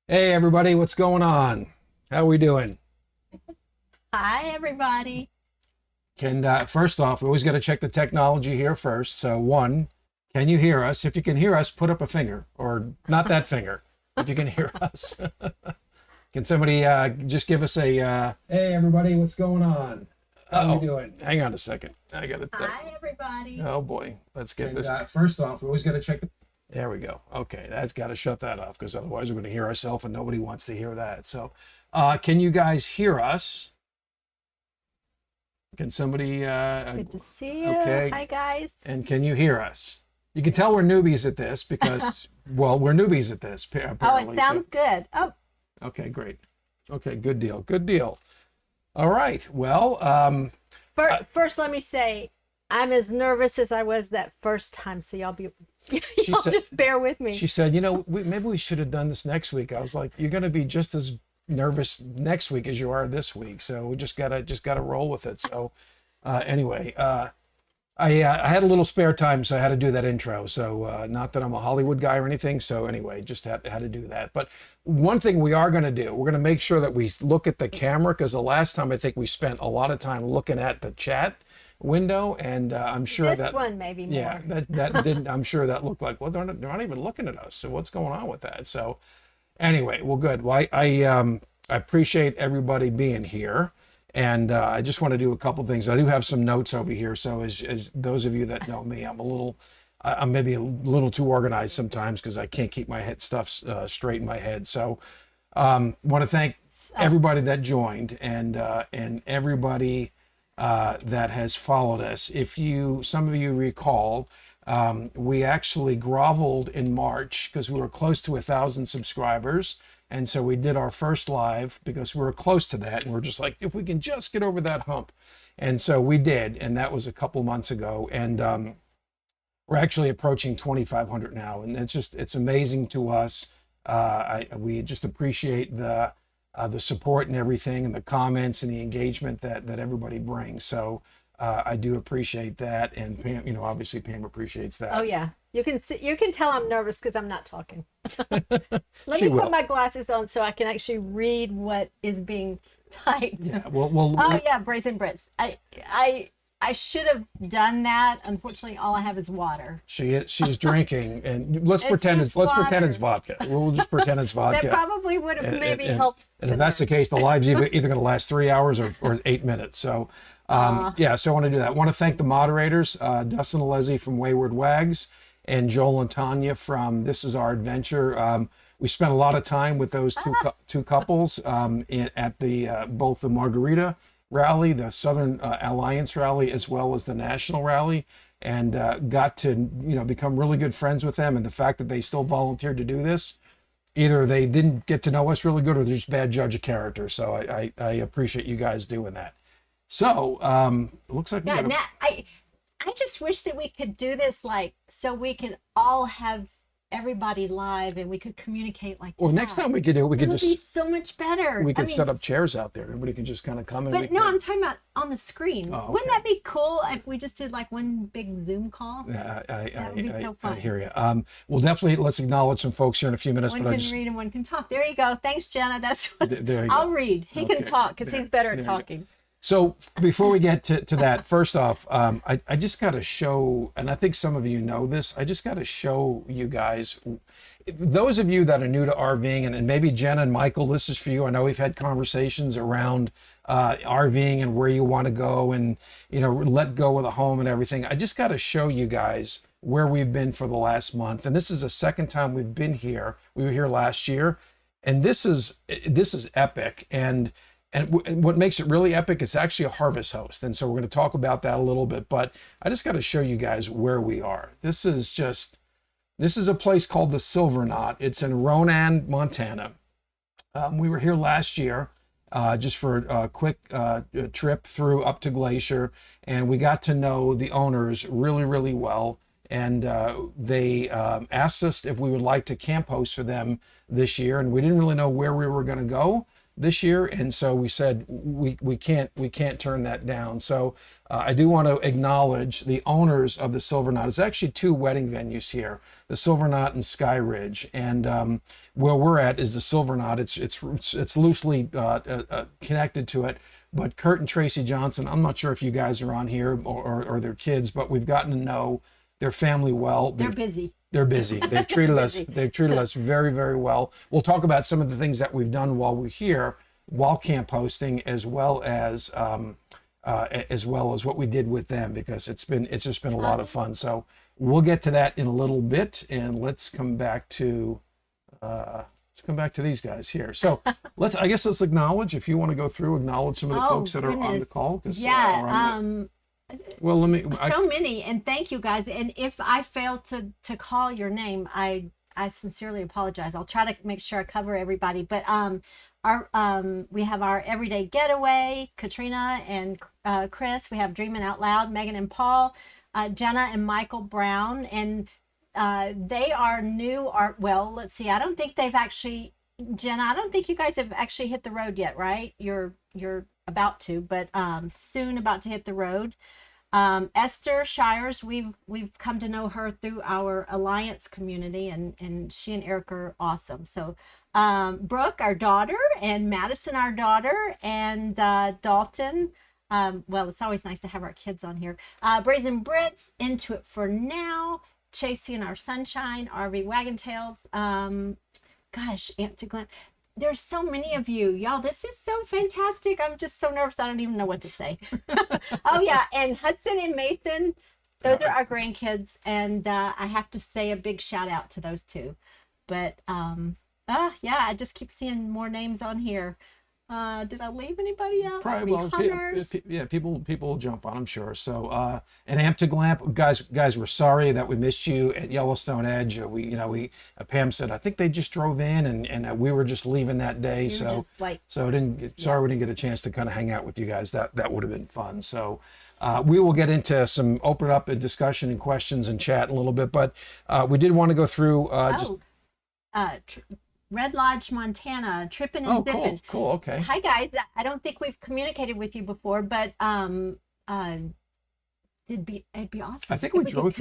Hey everybody, what's going on? How we doing? Hi, everybody. Can first off, we always got to check the technology here first. So one, can you hear us? If you can hear us, put up a finger, or not that finger. If you can hear us, can somebody just give us a hey everybody, what's going on? How we doing? Hang on a second. I got it. Hi, everybody. Oh boy, let's get this. First off, we always got to check the. There we go. Okay, that's got to shut that off because otherwise we're going to hear ourselves and nobody wants to hear that. So, can you guys hear us? Can somebody? Good to see you. Okay. Hi, guys. And can you hear us? You can tell we're newbies at this because, well, we're newbies at this Oh, apparently. it sounds good. Oh, Okay, great. Okay, good deal. Good deal. All right. Well, first, let me say, I'm as nervous as I was that first time, so y'all said- just bear with me. she said, maybe we should have done this next week. I was like, you're going to be just as nervous next week as you are this week. So we just gotta roll with it. So anyway, I had a little spare time, so I had to do that intro. So not that I'm a Hollywood guy or anything. So anyway, just had to do that. But one thing we are going to do, we're going to make sure that we look at the camera because the last time I think we spent a lot of time looking at the chat window, and I'm sure this that one maybe more. yeah, that didn't. I'm sure that looked like, well, they're not even looking at us. So what's going on with that? So anyway, well, good. Well, I appreciate everybody being here. And I just want to do a couple things. I do have some notes over here. So as those of you that know me, I'm maybe a little too organized sometimes because I can't keep my head stuff straight in my head. So want to thank everybody that joined and everybody that has followed us. Some of you recall, we actually groveled in March because we were close to 1,000 subscribers. And so we did our first live because we were close to that. And we're just like, if we can just get over that hump. And so we did. And that was a couple months ago. And we're actually approaching 2,500 now. And it's amazing to us. We just appreciate the support and everything and the comments and the engagement that everybody brings. So I do appreciate that. And Pam, obviously Pam appreciates that. Oh yeah, you can tell I'm nervous because I'm not talking. Let She me will. put my glasses on so I can actually read what is being typed. Yeah, well, Oh yeah, Brazen Brits. I should have done that. Unfortunately, all I have is water. she's drinking, and let's It's pretend just let's pretend it's water. vodka. We'll just pretend it's vodka. That probably would have maybe helped. And if that's the case, the live's either going to last 3 hours or 8 minutes. So, so I want to do that. I want to thank the moderators, Dustin and Leslie from Wayward Wags, and Joel and Tanya from This Is Our Adventure. We spent a lot of time with those two couples at both the Margarita rally, the Southern Alliance rally, as well as the National rally, and got to become really good friends with them. And the fact that they still volunteered to do this, either they didn't get to know us really good or they're just bad judge of character. So I appreciate you guys doing that. So it looks like we Yeah, got I just wish that we could do this so we could all have everybody live and we could communicate like Well, that. next time we could do it, we It could would be just so much better. we I could mean, set up chairs out there. Everybody can just kind of come in. But no, I'm talking about on the screen. Oh, Wouldn't okay. that be cool if we just did like one big Zoom call? That would be so I fun. hear you. We'll definitely let's acknowledge some folks here in a few minutes. One But I can just read and one can talk. There you go. Thanks, Jenna. That's what there you I'll go. read. He Okay. can talk because he's better at There you go. talking. So before we get to that, first off, I just got to show, and I think some of you know this, I just got to show you guys, those of you that are new to RVing, and maybe Jen and Michael, this is for you. I know we've had conversations around RVing and where you want to go and, let go of the home and everything. I just got to show you guys where we've been for the last month. And this is the second time we've been here. We were here last year, and this is epic. And what makes it really epic, it's actually a harvest host. And so we're going to talk about that a little bit, but I just got to show you guys where we are. This is a place called the Silver Knot. It's in Ronan, Montana. We were here last year just for a quick trip through up to Glacier, and we got to know the owners really, really well. And they asked us if we would like to camp host for them this year, and we didn't really know where we were going to go. this year, and so we said we can't turn that down. So I do want to acknowledge the owners of the Silver Knot. It's actually two wedding venues here, the Silver Knot and Sky Ridge, and where we're at is the Silver Knot. It's loosely connected to it. But Kurt and Tracy Johnson, I'm not sure if you guys are on here or their kids, but we've gotten to know their family well. They're busy. They're busy. They've treated us. They've treated us very, very well. We'll talk about some of the things that we've done while we're here, while camp hosting, as well as what we did with them, because it's just been a lot of fun. So we'll get to that in a little bit, and let's come back to these guys here. So let's acknowledge, if you want to go through, acknowledge some of the folks that are on the call. Well, so many, and thank you guys. And if I fail to call your name, I sincerely apologize. I'll try to make sure I cover everybody. But we have our Everyday Getaway, Katrina and Chris. We have Dreaming Out Loud, Megan and Paul, Jenna and Michael Brown, and they are new. Let's see. I don't think they've actually, Jenna, I don't think you guys have actually hit the road yet, right? You're about to, but soon about to hit the road. Esther Shires, we've come to know her through our Alliance community, and she and Eric are awesome. So Brooke, our daughter, and Madison, our daughter, and Dalton. It's always nice to have our kids on here. Brazen Brits, Into It For Now, Chasey and Our Sunshine, RV Wagon Tails. Aunt to Glen. There's so many of you, y'all. This is so fantastic. I'm just so nervous. I don't even know what to say. Oh yeah, and Hudson and Mason, those are our grandkids, and I have to say a big shout out to those two. But I just keep seeing more names on here. Did I leave anybody out? Probably. People will jump on, I'm sure. So, and Amp to Glamp, guys, we're sorry that we missed you at Yellowstone Edge. Pam said, I think they just drove in, and we were just leaving that day. Sorry we didn't get a chance to kind of hang out with you guys. That would have been fun. So, we will get into some open up and discussion and questions and chat in a little bit, but we did want to go through Red Lodge, Montana, tripping and zipping. Cool. Okay. Hi guys. I don't think we've communicated with you before, but it'd be awesome. I think we drove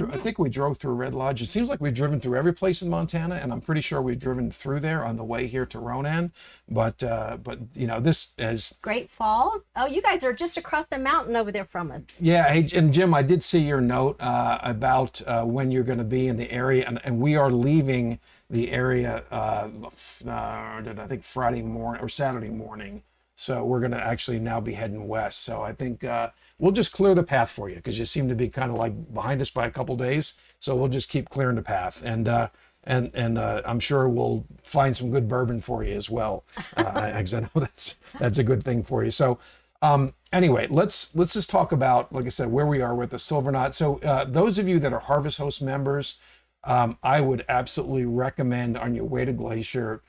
through Red Lodge. It seems like we've driven through every place in Montana, and I'm pretty sure we've driven through there on the way here to Ronan. But this is Great Falls. Oh, you guys are just across the mountain over there from us. Yeah. Hey, and Jim, I did see your note about when you're going to be in the area, and we are leaving the area I think Friday morning or Saturday morning. So we're going to actually now be heading west. So I think we'll just clear the path for you, because you seem to be kind of like behind us by a couple days. So we'll just keep clearing the path, and I'm sure we'll find some good bourbon for you as well. Because I know that's a good thing for you. So anyway, let's just talk about, like I said, where we are with the Silver Knot. So those of you that are Harvest Host members, I would absolutely recommend, on your way to Glacier,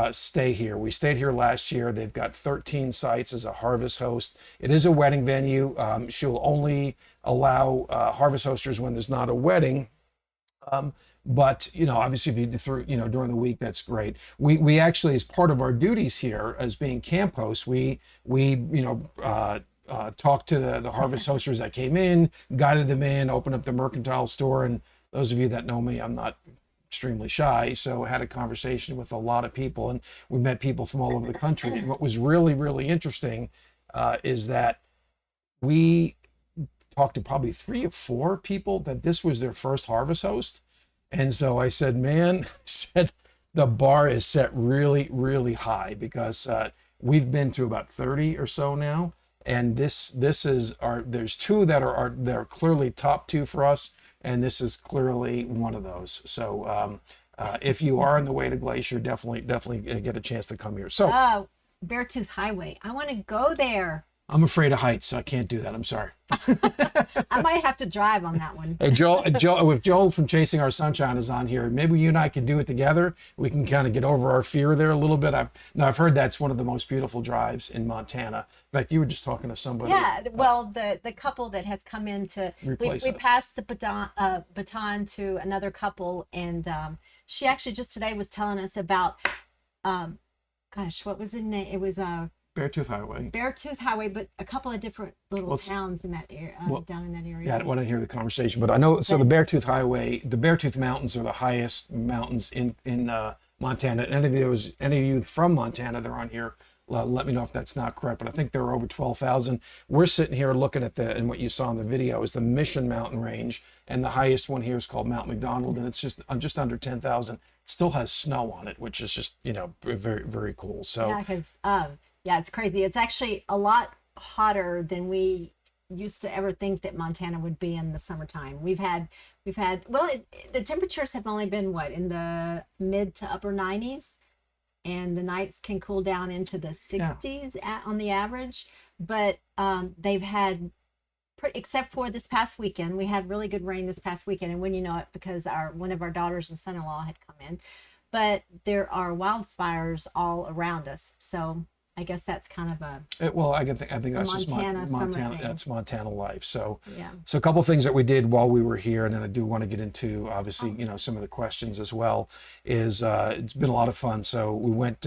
stay here. We stayed here last year. They've got 13 sites as a Harvest Host. It is a wedding venue. She'll only allow Harvest Hosters when there's not a wedding. But obviously, if you through during the week, that's great. We actually, as part of our duties here as being camp hosts, we talked to the Harvest Hosters that came in, guided them in, opened up the mercantile store. And those of you that know me, I'm not extremely shy, so I had a conversation with a lot of people, and we met people from all over the country. And what was really, really interesting is that we talked to probably 3 or 4 people that this was their first Harvest Host. And so I said, the bar is set really, really high, because we've been to about 30 or so now, and this is there's 2 that are clearly top 2 for us, and this is clearly one of those. So if you are on the way to Glacier, definitely get a chance to come here. So Beartooth Highway, I want to go there. I'm afraid of heights, so I can't do that. I'm sorry. I might have to drive on that one. Hey, Joel, if Joel from Chasing Our Sunshine is on here, maybe you and I can do it together. We can kind of get over our fear there a little bit. I've heard that's one of the most beautiful drives in Montana. In fact, you were just talking to somebody. Yeah, well, the couple that has come in to we passed the baton to another couple, and she actually just today was telling us about gosh, what was the name? It was Beartooth Highway. Beartooth Highway, but a couple of different little Well, it's- towns in that area, down in that area. Yeah, I want to hear the conversation, but I know. So the Beartooth Highway, the Beartooth Mountains are the highest mountains in Montana. Any of you from Montana that are on here, let me know if that's not correct. But I think there are over 12,000. We're sitting here looking at and what you saw in the video is the Mission Mountain Range, and the highest one here is called Mount McDonald, and it's just under 10,000. It still has snow on it, which is just very very cool. So Yeah, because it's crazy. It's actually a lot hotter than we used to ever think that Montana would be in the summertime. We've had the temperatures have only been in the mid to upper 90s, and the nights can cool down into the 60s on the average. But they've had, except for this past weekend, we had really good rain this past weekend, and when you know it, because one of our daughters and son-in-law had come in. But there are wildfires all around us, so I guess that's kind of I think that's just Montana summer Montana. thing. That's Montana life. So yeah. So a couple things that we did while we were here, and then I do want to get into obviously some of the questions as well. Is it's been a lot of fun. So we went.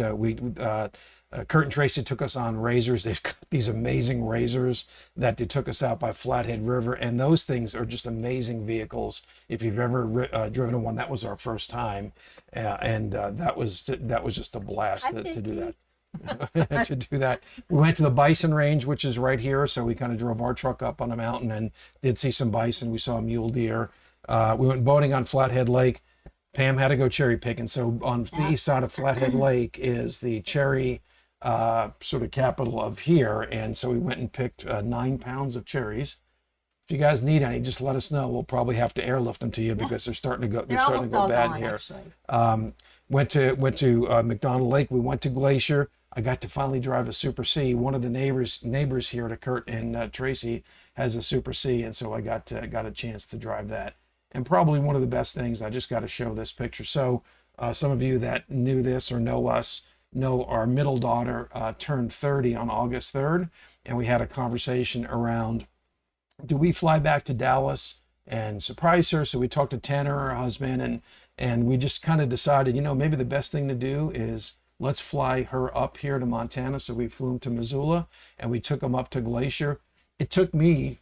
Kurt and Tracy took us on razors. They've got these amazing razors that they took us out by Flathead River, and those things are just amazing vehicles. If you've ever driven one, that was our first time, and that was just a blast to do that. To do that. We went to the bison range, which is right here. So we kind of drove our truck up on a mountain and did see some bison. We saw mule deer. We went boating on Flathead Lake. Pam had to go cherry picking. So on the east side of Flathead Lake is the cherry sort of capital of here. And so we went and picked 9 pounds of cherries. If you guys need any, just let us know. We'll probably have to airlift them to you because they're starting to go. They're starting to go bad here. Went to McDonald Lake. We went to Glacier. I got to finally drive a Super C. One of the neighbors here to Kurt and Tracy has a Super C, and so I got a chance to drive that. And probably one of the best things, I just got to show this picture. So some of you that knew this or know us know our middle daughter turned 30 on August 3rd, and we had a conversation around, do we fly back to Dallas and surprise her? So we talked to Tanner, her husband, and we just kind of decided, maybe the best thing to do is let's fly her up here to Montana. So we flew him to Missoula, and we took him up to Glacier. It took me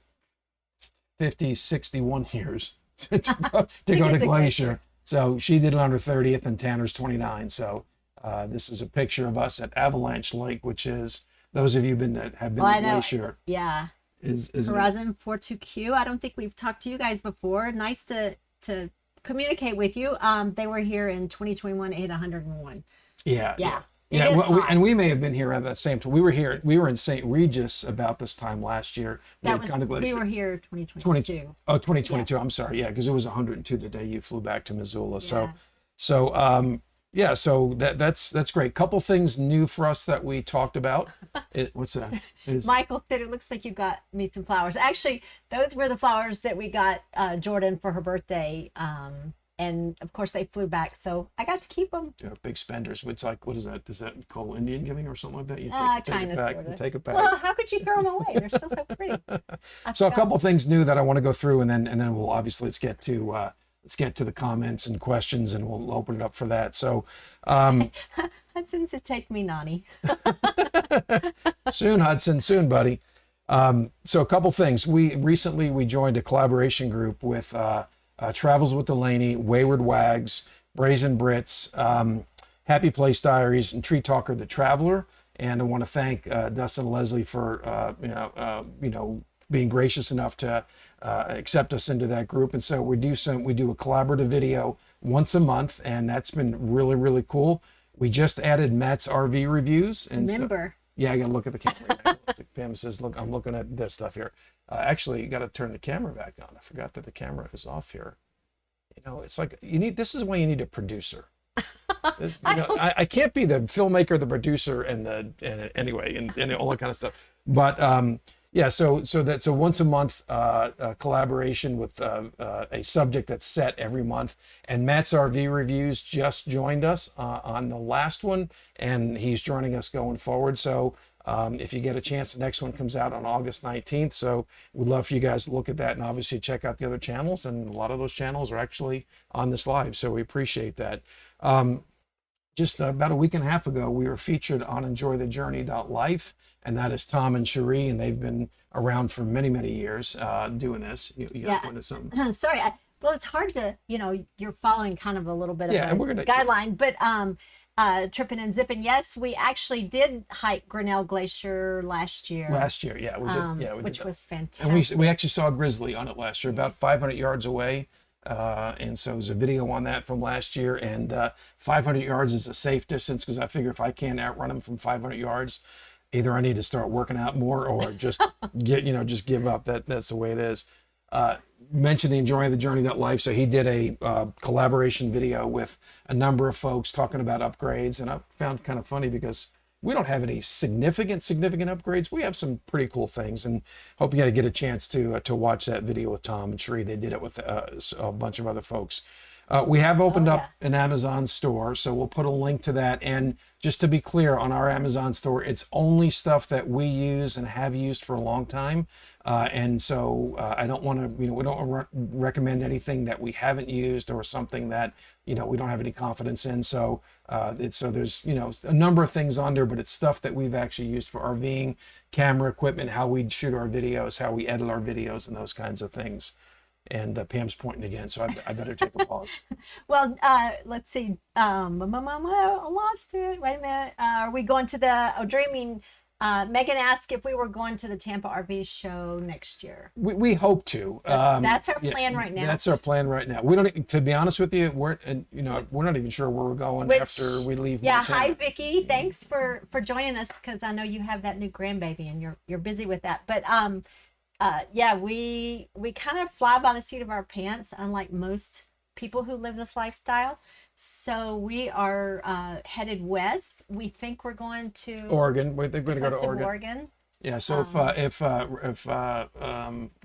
61 years to go to Glacier. So she did it on her 30th, and Tanner's 29. So this is a picture of us at Avalanche Lake, which is, those of you that have been to Glacier. Yeah. Is Horizon 42Q. I don't think we've talked to you guys before. Nice to communicate with you. They were here in 2021, 801. Yeah. And we may have been here at that same time. We were in St. Regis about this time last year. We were here 2022. 2022. Yeah. I'm sorry. Yeah, because it was 102 the day you flew back to Missoula. Yeah. So that's great. Couple things new for us that we talked about. What's that? Michael said it looks like you got me some flowers. Actually, those were the flowers that we got Jordan for her birthday. And of course they flew back, so I got to keep them. They're big spenders. It's like, what is that? Is that called Indian giving or something like that? You take it back. You take it back. Well, how could you throw them away? They're still so pretty. So a couple things new that I want to go through, and then we'll obviously let's get to the comments and questions, and we'll open it up for that. So Hudson said, "Take me, Nani." Soon, Hudson. Soon, buddy. So a couple things. We recently joined a collaboration group with Travels with Delaney, Wayward Wags, Brazen Brits, Happy Place Diaries, and Tree Talker the Traveler. And I want to thank Dustin and Leslie for being gracious enough to accept us into that group. And so we do a collaborative video once a month, and that's been really, really cool. We just added Matt's RV reviews. And Remember. Yeah, I got to look at the camera. Pam says, look, I'm looking at this stuff here. Actually, you got to turn the camera back on. I forgot that the camera is off here. It's like this is why you need a producer. I can't be the filmmaker, the producer, and all that kind of stuff. But so that's a once a month collaboration with a subject that's set every month. And Matt's RV Reviews just joined us on the last one, and he's joining us going forward. So if you get a chance, the next one comes out on August 19th. So we'd love for you guys to look at that and obviously check out the other channels. And a lot of those channels are actually on this live. So we appreciate that. just about a week and a half ago, we were featured on enjoythejourney.life, and that is Tom and Cherie, and they've been around for many, many years doing this. You got to go into something. Sorry. Well, it's hard to, you're following kind of a little bit of Yeah, a and we're gonna guideline, but tripping and zipping. Yes, we actually did hike Grinnell Glacier last year. Last year, yeah, we did. Yeah, we which did that. was fantastic. And we actually saw a grizzly on it last year, about 500 yards away. And so there's a video on that from last year. And 500 yards is a safe distance because I figure if I can't outrun him from 500 yards, either I need to start working out more or just just give up. That's the way it is. Mentioned the Enjoying the Journey That Life. So he did a collaboration video with a number of folks talking about upgrades. And I found kind of funny because we don't have any significant upgrades. We have some pretty cool things, and hope you get a chance to watch that video with Tom and Cherie. They did it with a bunch of other folks. We have opened up an Amazon store, so we'll put a link to that. And just to be clear, on our Amazon store, it's only stuff that we use and have used for a long time. And so I don't want to, we don't recommend anything that we haven't used or something that, we don't have any confidence in. So there's, a number of things on there, but it's stuff that we've actually used for RVing, camera equipment, how we shoot our videos, how we edit our videos, and those kinds of things. And Pam's pointing again, so I better take a pause. Well, let's see. I lost it. Wait a minute. Are we going to the Dreaming? Megan asked if we were going to the Tampa RV show next year. We hope to. That's our plan right now. That's our plan right now. We don't. To be honest with you, we're not even sure where we're going after we leave. Yeah. Montana. Hi, Vicki. Thanks for joining us because I know you have that new grandbaby and you're busy with that. But we kind of fly by the seat of our pants, unlike most people who live this lifestyle. So we are headed west. We think we're going to Oregon. We're going to go to Oregon. Yeah. So if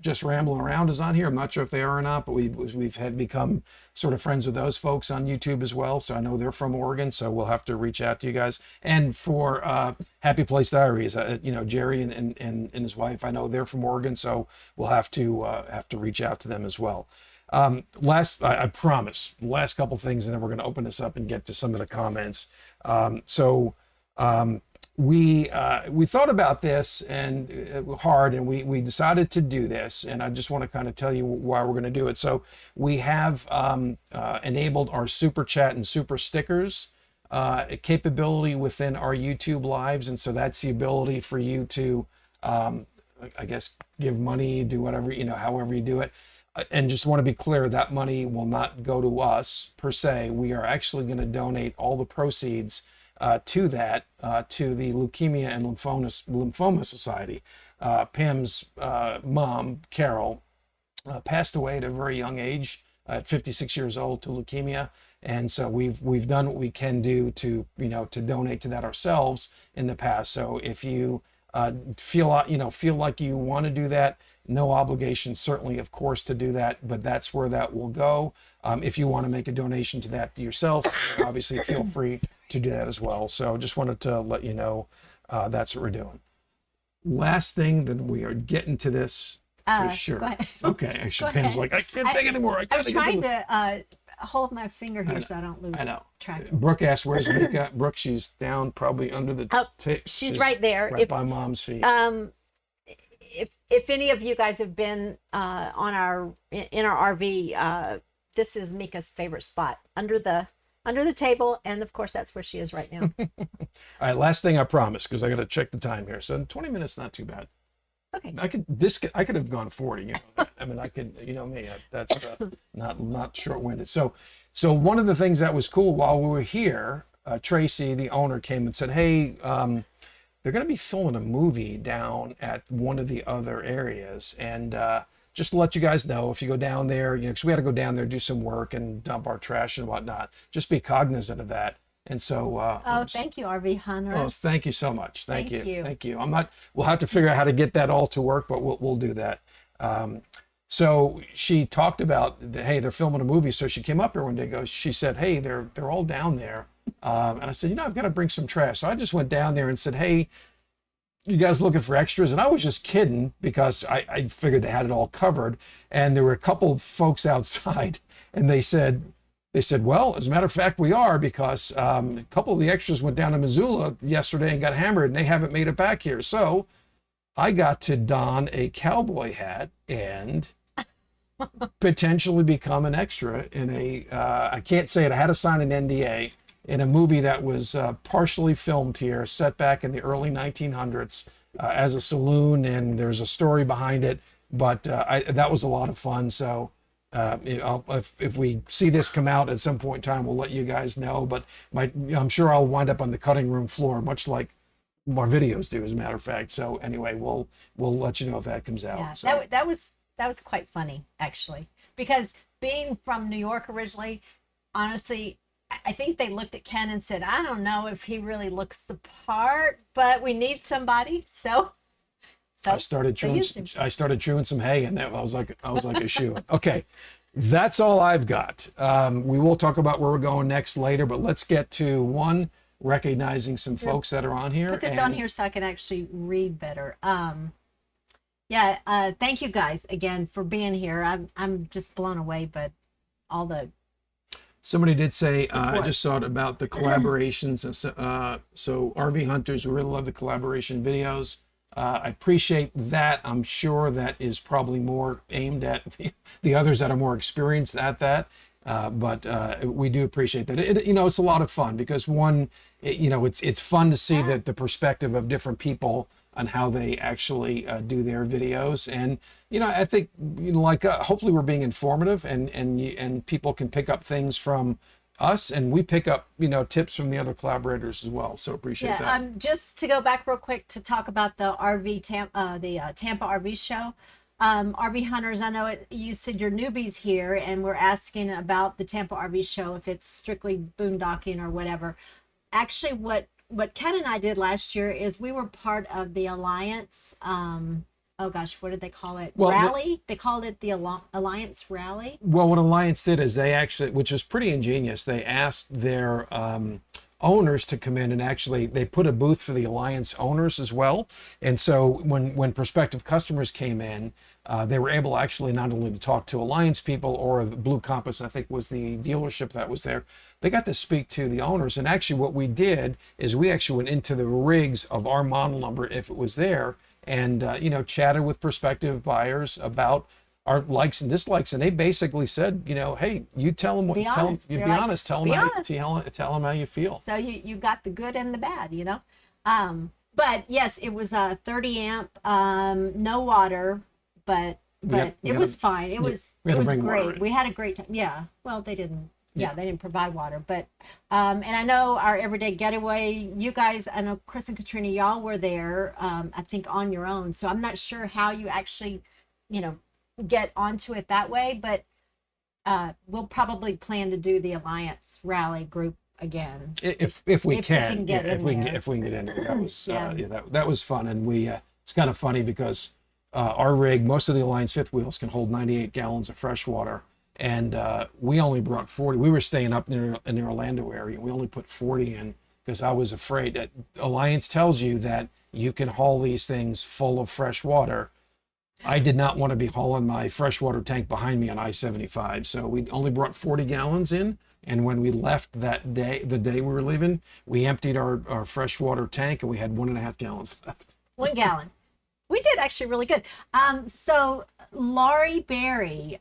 just rambling around is on here, I'm not sure if they are or not, but we've had become sort of friends with those folks on YouTube as well. So I know they're from Oregon. So we'll have to reach out to you guys. And for Happy Place Diaries, Jerry and his wife, I know they're from Oregon. So we'll have to reach out to them as well. I promise, last couple things, and then we're going to open this up and get to some of the comments. We thought about this and hard, and we decided to do this. And I just want to kind of tell you why we're going to do it. So we have enabled our super chat and super stickers capability within our YouTube lives, and so that's the ability for you to, I guess, give money, do whatever, however you do it. And just want to be clear, that money will not go to us per se. We are actually going to donate all the proceeds to that, to the Leukemia and Lymphoma Society. Pam's mom, Carol, passed away at a very young age, at 56 years old, to leukemia. And so we've done what we can do to donate to that ourselves in the past. So if you feel like you want to do that, no obligation, certainly, of course, to do that, but that's where that will go. If you want to make a donation to that yourself, obviously feel free to do that as well. So just wanted to let you know that's what we're doing. Last thing, then we are getting to this for sure. Go ahead. Okay, actually, Pam's like, I can't take anymore. I'm trying to hold my finger here so I don't lose track. Brooke asked, "Where's Mika?" Brooke, she's down probably under the. She's right there, right by Mom's feet. If any of you guys have been in our RV, this is Mika's favorite spot, under the table, and of course that's where she is right now. All right, last thing I promise, because I got to check the time here. So 20 minutes, not too bad. Okay. I could have gone 40. I mean, I could. Me. That's not short-winded. So one of the things that was cool while we were here, Tracy, the owner, came and said, "Hey, they're going to be filming a movie down at one of the other areas, and just to let you guys know, if you go down there, because we had to go down there, do some work and dump our trash and whatnot, just be cognizant of that." And so, thank you, RV Hunters. Oh, thank you so much. Thank you. Thank you. We'll have to figure out how to get that all to work, but we'll do that. So she talked about, hey, they're filming a movie. So she came up here one day, she said, hey, they're all down there. And I said, I've got to bring some trash. So I just went down there and said, hey, you guys looking for extras? And I was just kidding because I figured they had it all covered. And there were a couple of folks outside, and they said, They said, well, as a matter of fact, we are, because a couple of the extras went down to Missoula yesterday and got hammered, and they haven't made it back here. So I got to don a cowboy hat and potentially become an extra in a, I can't say it, I had to sign an NDA in a movie that was partially filmed here, set back in the early 1900s as a saloon, and there's a story behind it, but that was a lot of fun. So if we see this come out at some point in time, we'll let you guys know, but I'm sure I'll wind up on the cutting room floor, much like our videos do, as a matter of fact. So anyway, we'll let you know if that comes out. Yeah, So. that was quite funny, actually, because being from New York originally, honestly, I think they looked at Ken and said, I don't know if he really looks the part, but we need somebody. So I started chewing some hay, and I was like a shoe. Okay, that's all I've got. We will talk about where we're going next later, but let's get to recognizing some folks that are on here. Put this on here so I can actually read better. Thank you guys again for being here. I'm just blown away, but all the somebody did say, I just saw it about the collaborations. So RV hunters, we really love the collaboration videos. I appreciate that. I'm sure that is probably more aimed at the others that are more experienced at that. But we do appreciate that. It's a lot of fun because it's fun to see that the perspective of different people on how they actually do their videos. And, I think, hopefully we're being informative and people can pick up things from us, and we pick up, tips from the other collaborators as well. So appreciate that. Just to go back real quick to talk about the Tampa RV show. RV hunters, I know you said you're newbies here, and we're asking about the Tampa RV show, if it's strictly boondocking or whatever. Actually, what Ken and I did last year is we were part of the Alliance. Oh gosh, what did they call it? Rally? They called it the Alliance Rally. Well, what Alliance did is they actually, which was pretty ingenious, they asked their owners to come in, and actually they put a booth for the Alliance owners as well. And so when prospective customers came in, they were able actually not only to talk to Alliance people, or the Blue Compass, I think was the dealership that was there. They got to speak to the owners. And actually what we did is we actually went into the rigs of our model number, if it was there, and chatted with prospective buyers about our likes and dislikes. And they basically said, hey, you tell them what you tell them. You be honest. Tell them how you feel. So you got the good and the bad, But yes, it was a 30 amp, no water, but it was fine. It was great. We had a great time. Yeah. Well, they didn't. Yeah, they didn't provide water, but and I know our everyday getaway, you guys, I know Chris and Katrina, y'all were there, I think on your own. So I'm not sure how you actually, get onto it that way, but we'll probably plan to do the Alliance Rally group again if we can get in there. That was that was fun. And we it's kind of funny because our rig, most of the Alliance fifth wheels can hold 98 gallons of fresh water. And we only brought 40. We were staying up in the Orlando area. We only put 40 in because I was afraid that Alliance tells you that you can haul these things full of fresh water. I did not want to be hauling my freshwater tank behind me on I-75. So we only brought 40 gallons in. And when we left that day, the day we were leaving, we emptied our freshwater tank, and we had 1.5 gallons left. 1 gallon. We did actually really good. So Laurie Berry,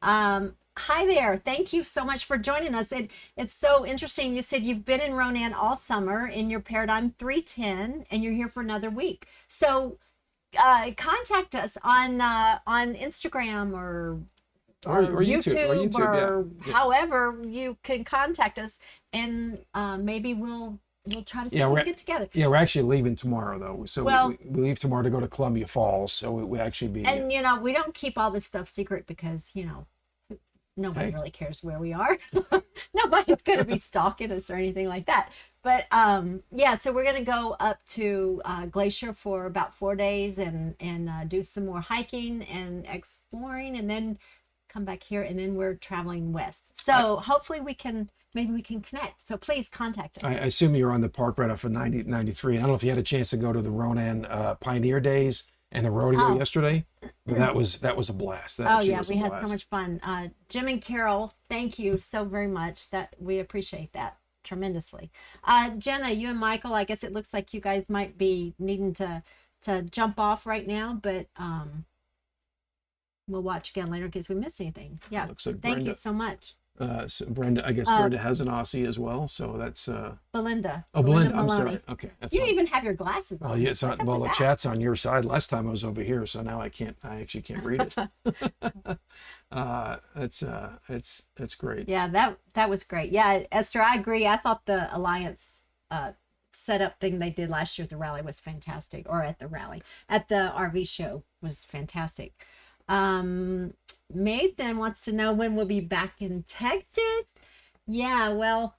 hi there. Thank you so much for joining us. It's so interesting. You said you've been in Ronan all summer in your Paradigm 310, and you're here for another week. So contact us on Instagram or YouTube or however you can contact us, and maybe we'll try to see if we can get together. Yeah, we're actually leaving tomorrow though. So we leave tomorrow to go to Columbia Falls. So we actually be. And we don't keep all this stuff secret because nobody really cares where we are. Nobody's going to be stalking us or anything like that. But so we're going to go up to Glacier for about 4 days and do some more hiking and exploring, and then come back here, and then we're traveling west. So hopefully maybe we can connect. So please contact us. I assume you're on the park right off of 93. I don't know if you had a chance to go to the Ronan Pioneer Days and the rodeo yesterday. But that was a blast. That Oh actually yeah, was a we had blast. so much fun. Jim and Carol, thank you so very much. That we appreciate that tremendously. Jenna, you and Michael, I guess it looks like you guys might be needing to jump off right now, but we'll watch again later in case we missed anything. Yeah, Looks like thank you Brenda. so much. So Brenda, I guess Brenda has an Aussie as well. So that's Belinda. oh, Belinda. I'm Maloney. sorry. Okay, that's You on. even have your glasses on. Oh, yeah, it's on, What's up well, with the that? chat's on your side. Last time I was over here, so now I actually can't read it. It's great. Yeah, that was great. Yeah, Esther, I agree. I thought the Alliance setup thing they did last year at the rally was fantastic, or at the RV show was fantastic. Mason wants to know when we'll be back in Texas. Yeah, well,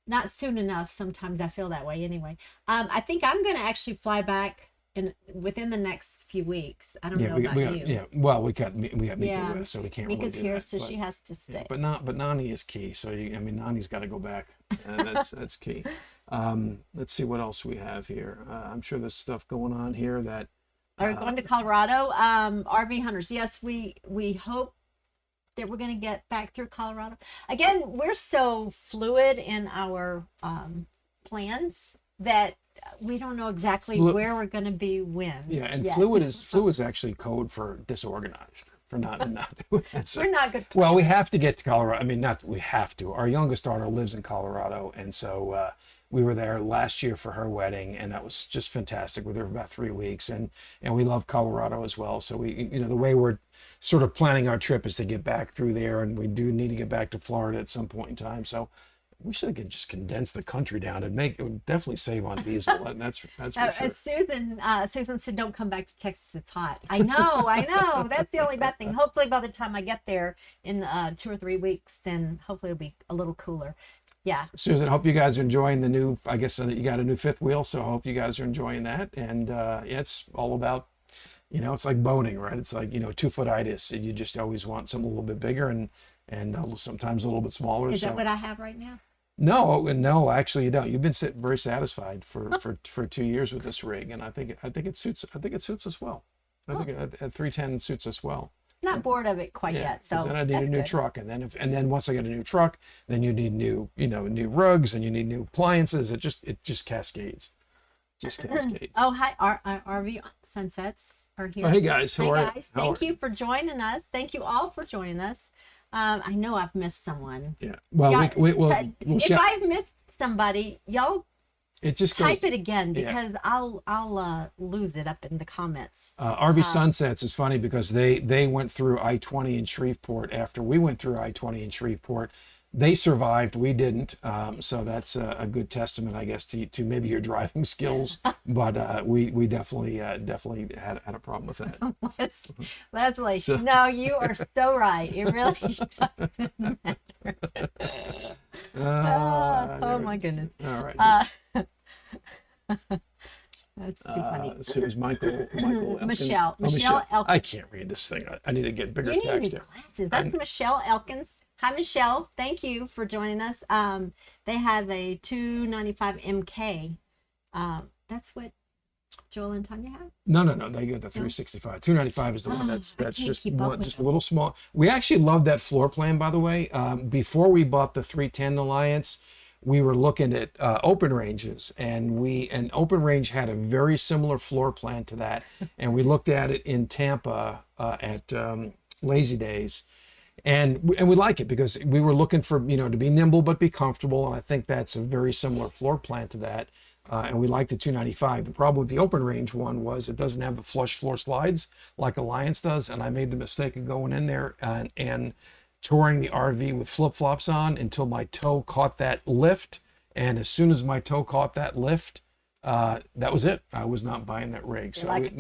not soon enough. Sometimes I feel that way anyway. I think I'm going to actually fly back within the next few weeks. I don't know about you. Yeah. Well, we got Mika Yeah. with, so we can't really Mika's do here, that, so but- she has to stay. Yeah, but Nani is key. So Nani's got to go back. That's key. Let's see what else we have here. I'm sure there's stuff going on here that. Are we going to Colorado? RV hunters. Yes, we hope that we're going to get back through Colorado. Again, we're so fluid in our plans that we don't know exactly where we're going to be when. Yeah, and yet. fluid is actually code for disorganized, for not doing that. So, We're not good. well, we have to get to Colorado. I mean, not we have to. Our youngest daughter lives in Colorado, and so we were there last year for her wedding, and that was just fantastic. We were there for about 3 weeks, and we love Colorado as well. So we, the way we're sort of planning our trip is to get back through there, and we do need to get back to Florida at some point in time. So we should just condense the country down and it would definitely save on diesel. And that's for sure. Susan said, "Don't come back to Texas. It's hot." I know. That's the only bad thing. Hopefully, by the time I get there in 2 or 3 weeks, then hopefully it'll be a little cooler. Yeah. Susan, hope you guys are enjoying the new, I guess you got a new fifth wheel, so I hope you guys are enjoying that. And yeah, it's all about, it's like boating, right? It's like, 2-foot-itis. You just always want something a little bit bigger and sometimes a little bit smaller. Is that what I have right now? No, actually you don't. You've been very satisfied for 2 years with this rig, and I think it suits us well. I think at 310 it suits us well. Not bored of it quite yet. So 'cause then I need that's a new good. truck, and then once I get a new truck, then you need new rugs, and you need new appliances. It just cascades. Just cascades. Oh, hi, RV Sunsets are here. Oh, hey guys, how are you? Guys, thank you for joining us. Thank you all for joining us. I know I've missed someone. Yeah. Well, Yeah, we'll if shout. I've missed somebody, y'all It just type goes, it again yeah. because I'll lose it up in the comments. RV Sunsets is funny because they went through I-20 in Shreveport after we went through I-20 in Shreveport. They survived, we didn't. So that's a good testament, I guess, to maybe your driving skills. But we definitely had a problem with that. Leslie, So- no, you are so right. It really doesn't matter. Oh my goodness. All right. That's too funny. So who's Michael Elkins? Michelle. Oh, Michelle Elkins. I can't read this thing. I need to get bigger You need text new here. glasses. That's Michelle Elkins. Hi, Michelle. Thank you for joining us. They have a 295 MK. That's what Joel and Tanya have. No. They got the 365. 295 is the one that's I can't just keep up one, with just a little small. We actually love that floor plan, by the way. Before we bought the 310 Alliance, we were looking at open ranges, and open range had a very similar floor plan to that. And we looked at it in Tampa at Lazy Days. And we like it because we were looking for, to be nimble but be comfortable. And I think that's a very similar floor plan to that. And we like the 295. The problem with the open range one was it doesn't have the flush floor slides like Alliance does. And I made the mistake of going in there and touring the RV with flip-flops on until my toe caught that lift. And as soon as my toe caught that lift, that was it. I was not buying that rig. So Like,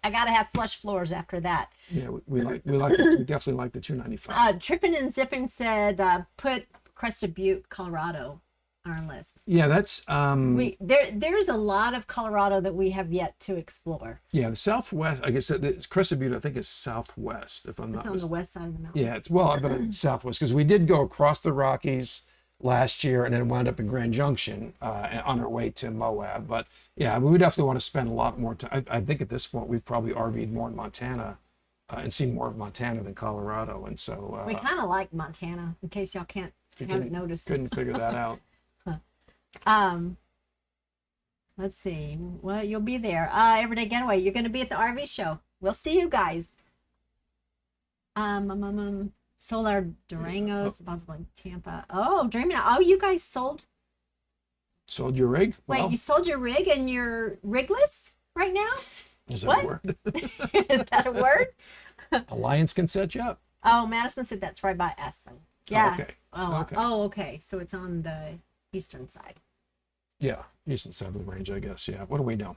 I gotta have flush floors after that. yeah, we definitely like the 295. Tripping and Zipping said put Crested Butte, Colorado on our list. Yeah, that's There's a lot of Colorado that we have yet to explore. yeah, the Southwest. I guess the Crested Butte, I think, is Southwest, if I'm not It's on the mistaken. west side of the mountain. Yeah, but it's Southwest because we did go across the Rockies last year and then wound up in Grand Junction on our way to Moab. But yeah, we would definitely want to spend a lot more time. I think at this point we've probably RV'd more in Montana and seen more of Montana than Colorado. And so We kind of like Montana, in case y'all haven't noticed. couldn't figure that out. Let's see. Well, you'll be there. Everyday Getaway. You're going to be at the RV show. We'll see you guys. Solar Durangos, possible in Tampa. Oh, dreaming. Oh, you guys sold. Sold your rig? Wait, Well, you sold your rig and you're rigless right now? is that what? a word? Is that a word? Alliance can set you up. Oh, Madison said that's right by Aspen. Yeah. okay. Oh, Okay. oh, okay. So it's on the eastern side. Yeah, eastern side of the range, I guess. Yeah. What do we know?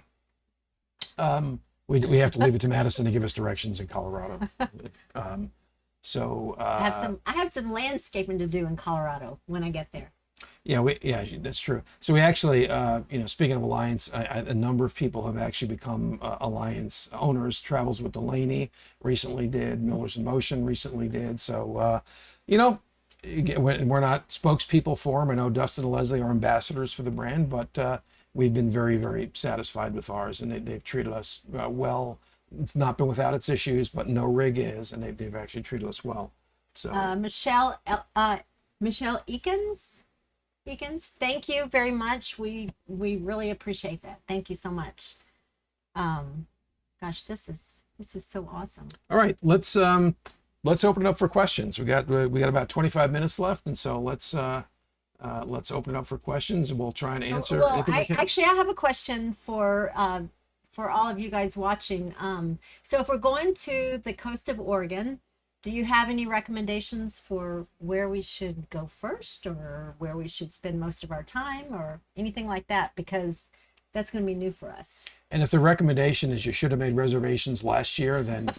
We have to leave it to Madison to give us directions in Colorado. So I have some landscaping to do in Colorado when I get there. yeah, that's true. So we actually, speaking of Alliance, a number of people have actually become Alliance owners. Travels with Delaney recently did. Millers in Motion recently did. So, we're not spokespeople for them. I know Dustin and Leslie are ambassadors for the brand, but we've been very, very satisfied with ours, and they've treated us well. It's not been without its issues, but no rig is, and they've actually treated us well. So Michelle Eakins, thank you very much. We really appreciate that. Thank you so much. Gosh, this is so awesome. all right, let's open it up for questions. We got about 25 minutes left, and so let's open it up for questions, and we'll try and answer. Well, anything we can. I have a question for all of you guys watching. So if we're going to the coast of Oregon, do you have any recommendations for where we should go first, or where we should spend most of our time, or anything like that? Because that's going to be new for us. And if the recommendation is you should have made reservations last year, then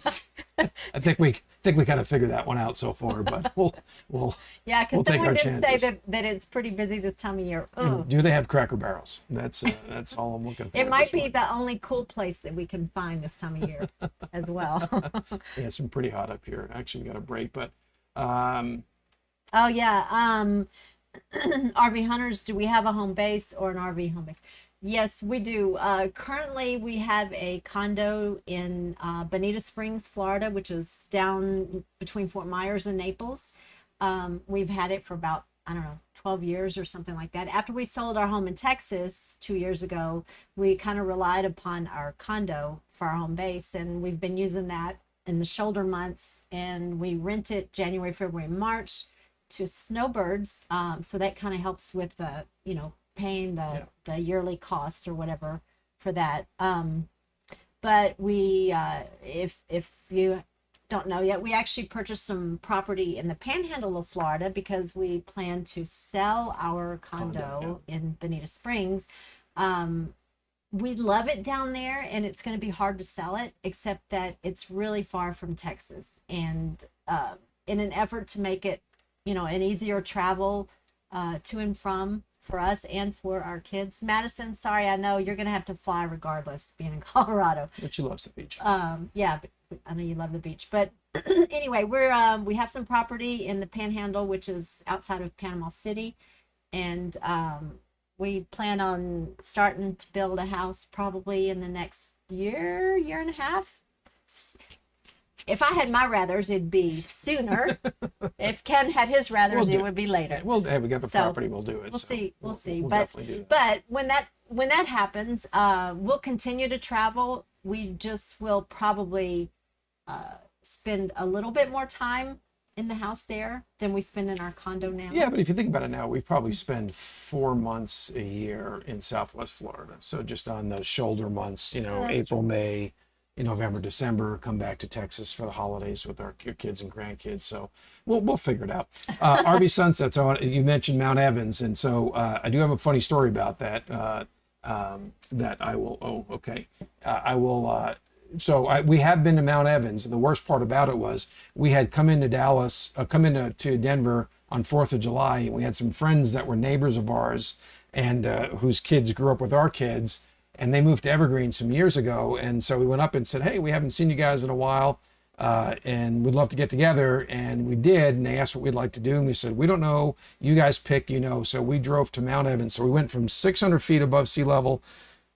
I think we kind of figured that one out so far. But we'll Yeah, because we'll take someone our did say chances. that it's pretty busy this time of year. Do they have Cracker Barrels? That's all I'm looking for. It at might this be point. the only cool place that we can find this time of year as well. Yeah, it's been pretty hot up here. Actually, we got a break, but Oh yeah. RV hunters, do we have a home base or an RV home base? Yes, we do. Currently, we have a condo in Bonita Springs, Florida, which is down between Fort Myers and Naples. We've had it for about, 12 years or something like that. After we sold our home in Texas 2 years ago, we kind of relied upon our condo for our home base, and we've been using that in the shoulder months, and we rent it January, February, March to snowbirds. So that kind of helps with the, paying the yearly cost or whatever for that. But we, if you don't know yet, we actually purchased some property in the panhandle of Florida because we plan to sell our condo in Bonita Springs. We love it down there, and it's going to be hard to sell it, except that it's really far from Texas. And in an effort to make it, an easier travel to and from for us and for our kids. Madison, sorry, I know you're going to have to fly regardless, being in Colorado. but she loves the beach. Yeah, but I know you love the beach. But anyway, we have some property in the Panhandle, which is outside of Panama City, and we plan on starting to build a house probably in the next year and a half. If I had my rathers, it'd be sooner. If Ken had his rathers, it would be later. Well, hey, we got the So, property. We'll do it. We'll so see. We'll see. We'll But definitely do that. when that happens, we'll continue to travel. We just will probably spend a little bit more time in the house there than we spend in our condo now. Yeah, but if you think about it now, we probably spend 4 months a year in Southwest Florida. So just on the shoulder months, that's April, May, November, December, come back to Texas for the holidays with your kids and grandkids. So we'll figure it out. RV Sunsets. You mentioned Mount Evans, and so I do have a funny story about that. That I will. Oh, okay. I will. We have been to Mount Evans. The worst part about it was we had come into to Denver on 4th of July, and we had some friends that were neighbors of ours and whose kids grew up with our kids, and they moved to Evergreen some years ago. And so we went up and said, hey, we haven't seen you guys in a while, and we'd love to get together. And we did, and they asked what we'd like to do. And we said, we don't know, you guys pick, So we drove to Mount Evans. So we went from 600 feet above sea level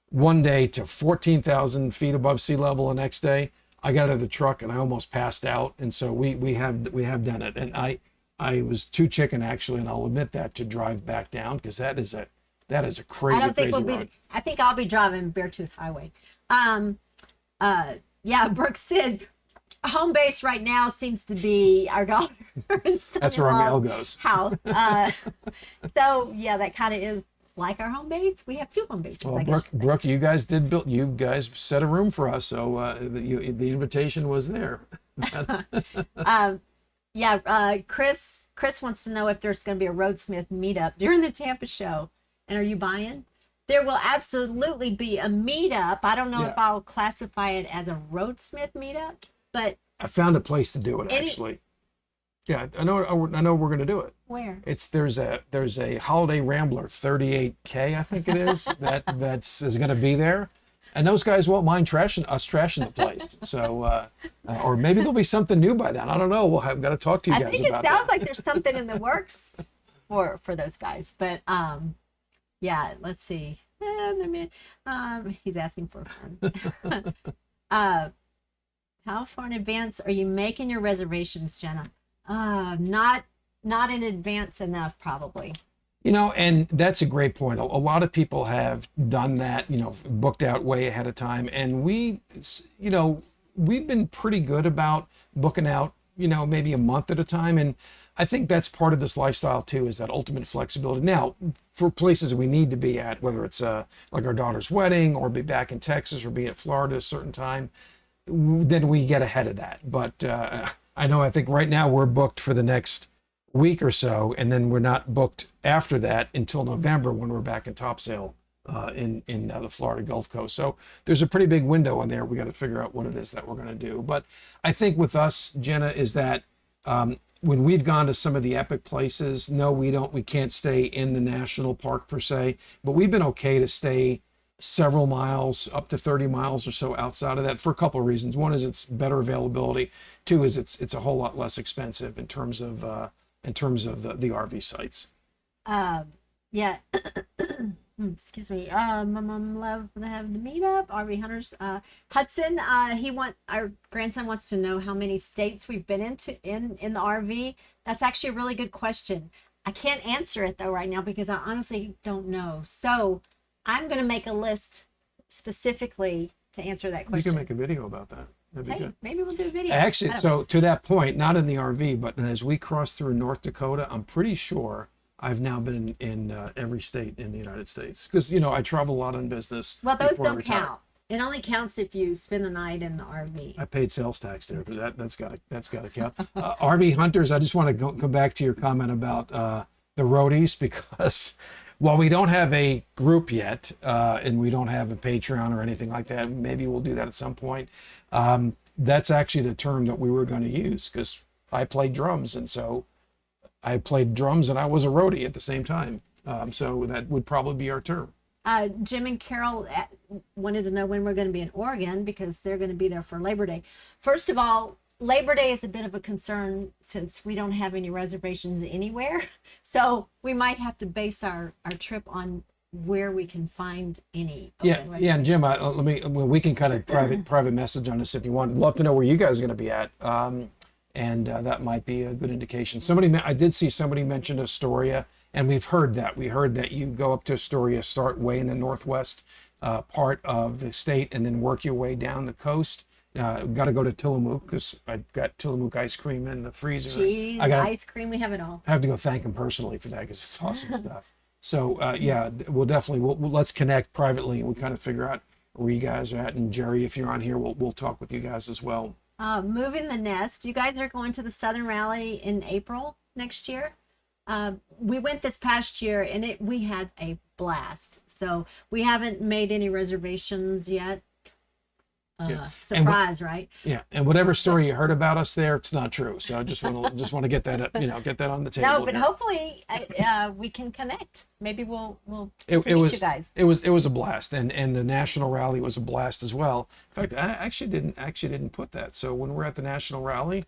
one day to 14,000 feet above sea level the next day. I got out of the truck and I almost passed out. And so we have done it. And I was too chicken actually, and I'll admit that, to drive back down, because that is a crazy, crazy road. I think I'll be driving Beartooth Highway. Yeah, Brooke said home base right now seems to be our daughter and That's where our mail son-in-law's goes. house. So yeah, that kind of is like our home base. We have two home bases. Well, I guess Brooke, you guys set a room for us, so the invitation was there. Yeah, Chris wants to know if there's going to be a Roadsmith meetup during the Tampa show. And are you buying? There will absolutely be a meetup. I don't know if I'll classify it as a Roadsmith meetup, but I found a place to do it actually. Yeah, I know we're going to do it. where? There's a Holiday Rambler 38K, I think it is, that's going to be there. And those guys won't mind trashing the place. So, or maybe there'll be something new by then. I don't know. I've got to talk to you I guys think it about sounds that. like there's something in the works for those guys. But yeah, let's see. He's asking for fun. How far in advance are you making your reservations, Jenna? Not in advance enough, probably. And that's a great point. A lot of people have done that, booked out way ahead of time. And we've been pretty good about booking out, maybe a month at a time. And I think that's part of this lifestyle too, is that ultimate flexibility. Now, for places we need to be at, whether it's like our daughter's wedding, or be back in Texas, or be at Florida a certain time, then we get ahead of that. But I think right now we're booked for the next week or so, and then we're not booked after that until November, when we're back in Topsail in the Florida Gulf Coast. So there's a pretty big window in there. We got to figure out what it is that we're going to do. But I think with us, Jenna, is that when we've gone to some of the epic places, no, we can't stay in the national park per se, but we've been okay to stay several miles, up to 30 miles or so outside of that, for a couple of reasons. One is it's better availability. Two is it's a whole lot less expensive in terms of the RV sites. Yeah. Excuse me. Love to have the meetup. RV Hunters. Hudson. Our grandson wants to know how many states we've been in the RV. That's actually a really good question. I can't answer it though right now, because I honestly don't know. So I'm going to make a list specifically to answer that question. You can make a video about that. That'd be good. Maybe we'll do a video. Actually, so to that point, not in the RV, but as we cross through North Dakota, I'm pretty sure I've now been in every state in the United States, because I travel a lot on business. Well, those before I don't retire. count. It only counts if you spend the night in the RV. I paid sales tax there, because that's got to count. RV Hunters, I just want to come back to your comment about the roadies, because while we don't have a group yet, and we don't have a Patreon or anything like that, maybe we'll do that at some point. That's actually the term that we were going to use, because I played drums, and so I played drums and I was a roadie at the same time. So that would probably be our term. Jim and Carol wanted to know when we're going to be in Oregon, because they're going to be there for Labor Day. First of all, Labor Day is a bit of a concern, since we don't have any reservations anywhere. So we might have to base our trip on where we can find any. Yeah. And Jim, we can kind of private message on this if you want. Love to know where you guys are going to be at. And that might be a good indication. I did see somebody mention Astoria, and we've heard that. We heard that you go up to Astoria, start way in the northwest part of the state, and then work your way down the coast. Got to go to Tillamook, because I've got Tillamook ice cream in the freezer. Cheese, ice cream, we have it all. I have to go thank him personally for that, because it's awesome stuff. So we'll definitely let's connect privately, and we kind of figure out where you guys are at. And Jerry, if you're on here, we'll talk with you guys as well. Moving the Nest. You guys are going to the Southern Rally in April next year. We went this past year, and we had a blast. So we haven't made any reservations yet. Surprise, right? Yeah, and whatever story you heard about us there, it's not true. So I just want to get that get that on the table. No, but here. Hopefully we can connect. Maybe we'll it meet was you guys. It was a blast, and the national rally was a blast as well. In fact, I actually didn't put that. So when we're at the national rally,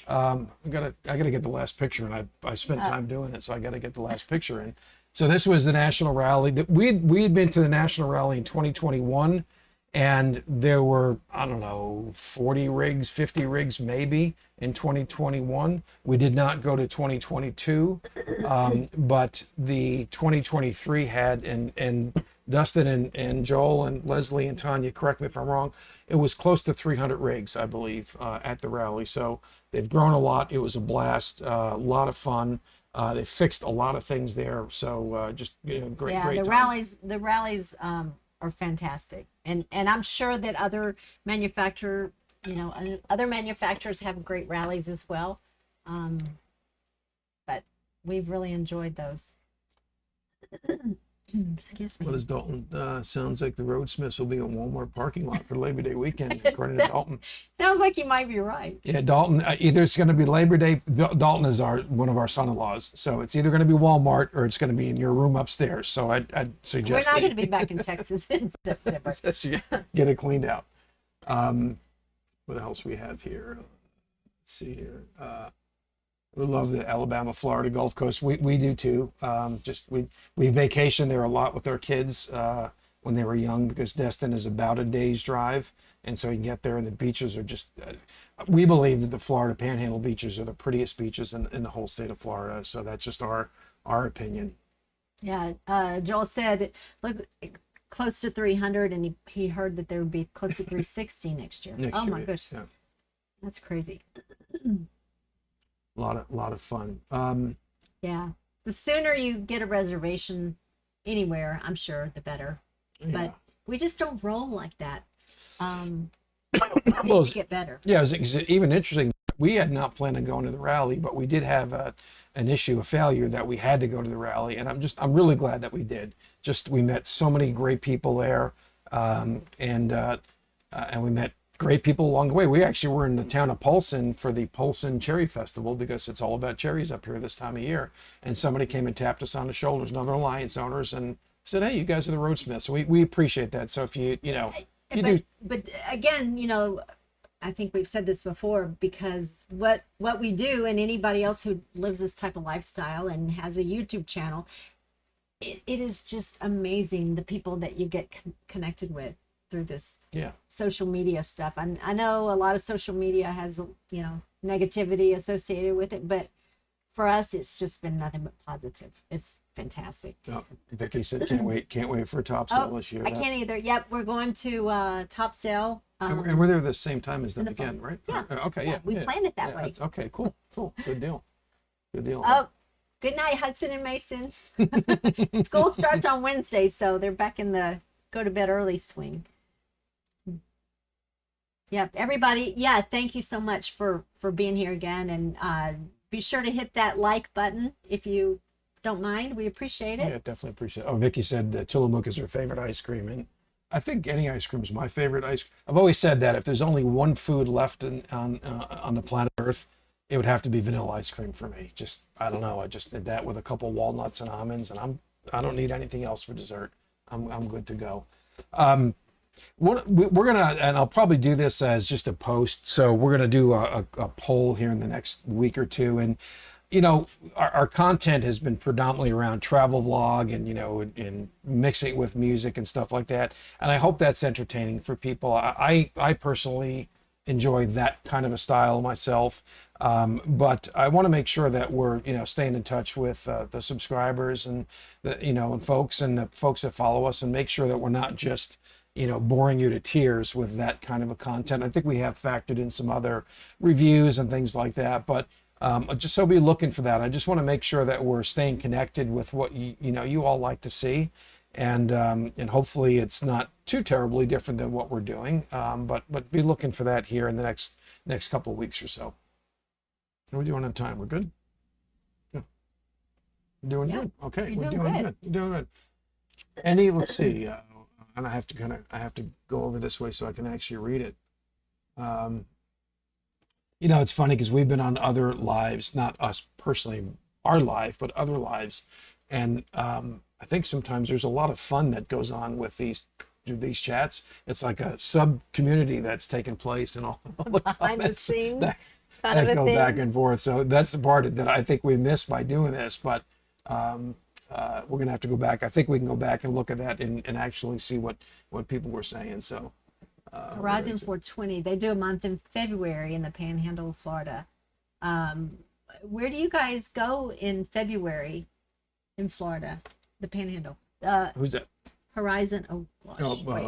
I gotta get the last picture, and I spent time doing it, so I gotta get the last picture. And so this was the national rally. We had been to the national rally in 2021. And there were, I don't know, 40 rigs, 50 rigs maybe in 2021. We did not go to 2022, but the 2023 had, and Dustin and Joel and Leslie and Tanya, correct me if I'm wrong, it was close to 300 rigs, I believe, at the rally. So they've grown a lot. It was a blast, a lot of fun. They fixed a lot of things there. So just great, Yeah, great the time. rallies are fantastic, and I'm sure that other manufacturers have great rallies as well. But we've really enjoyed those. Excuse me. What is Dalton? Sounds like the Roadsmiths will be in Walmart parking lot for Labor Day weekend, according to Dalton. Sounds like you might be right. Yeah, Dalton. Either it's going to be Labor Day. Dalton is one of our son-in-laws, so it's either going to be Walmart or it's going to be in your room upstairs. So I'd suggest We're not going to be back in Texas in September. get it cleaned out. What else we have here? Let's see here. We love the Alabama, Florida Gulf Coast. We do too. We vacation there a lot with our kids when they were young, because Destin is about a day's drive, and so you can get there, and the beaches are just. We believe that the Florida Panhandle beaches are the prettiest beaches in the whole state of Florida. So that's just our opinion. Yeah, Joel said, look, close to 300, and he heard that there would be close to 360 next year. Next Oh year, my gosh, yeah. that's crazy. A lot of fun. Yeah, the sooner you get a reservation anywhere, I'm sure, the better. But we just don't roll like that. I think Well, we get better. Yeah, it was even interesting. We had not planned on going to the rally, but we did have an issue, a failure, that we had to go to the rally, and I'm really glad that we did. Just we met so many great people there, and we met great people along the way. We actually were in the town of Polson for the Polson Cherry Festival, because it's all about cherries up here this time of year. And somebody came and tapped us on the shoulders, another Alliance owners, and said, "Hey, you guys are the Roadsmiths." So we appreciate that. So if you But again, I think we've said this before, because what we do, and anybody else who lives this type of lifestyle and has a YouTube channel, it is just amazing, the people that you get connected with through this social media stuff. I know a lot of social media has negativity associated with it, but for us it's just been nothing but positive. It's fantastic. Oh, Vicky said, can't wait for Top Sale this year. I can't either. Yep, we're going to Top Sale. And we're there the same time as them the fall. again, right? Yeah. Okay. Yeah. We planned it that way. Okay. Cool. Good deal. Oh, good night, Hudson and Mason. School starts on Wednesday, so they're back in the go to bed early swing. Yep, everybody. Yeah, thank you so much for being here again, and be sure to hit that like button if you don't mind. We appreciate it. Yeah, definitely appreciate it. Oh, Vicky said that Tillamook is her favorite ice cream, and I think any ice cream is my favorite ice cream. I've always said that if there's only one food left on the planet Earth, it would have to be vanilla ice cream for me. Just, I don't know. I just did that with a couple walnuts and almonds, and I don't need anything else for dessert. I'm good to go. We're gonna, and I'll probably do this as just a post. So we're gonna do a poll here in the next week or two, and our content has been predominantly around travel vlog and mixing it with music and stuff like that. And I hope that's entertaining for people. I personally enjoy that kind of a style myself. But I want to make sure that we're, staying in touch with the subscribers and and folks that follow us, and make sure that we're not just, boring you to tears with that kind of a content. I think we have factored in some other reviews and things like that, but just so be looking for that. I just want to make sure that we're staying connected with what you all like to see, and hopefully it's not too terribly different than what we're doing. But be looking for that here in the next couple of weeks or so. What are we doing on time? We're good? Yeah. We're doing good. Okay, You're we're doing doing good. good. We're doing good. Let's see. And I have to go over this way so I can actually read it. It's funny because we've been on other lives, not us personally, our live, but other lives. And I think sometimes there's a lot of fun that goes on with these chats. It's like a sub community that's taking place, and all the Behind the comments scenes, that kind of a go thing. back and forth. So that's the part that I think we miss by doing this. But we're gonna have to go back. I think we can go back and look at that and actually see what people were saying. So Horizon 420. They do a month in February in the Panhandle of Florida. Where do you guys go in February in Florida? The Panhandle. Who's that? Horizon. Oh gosh. Wait,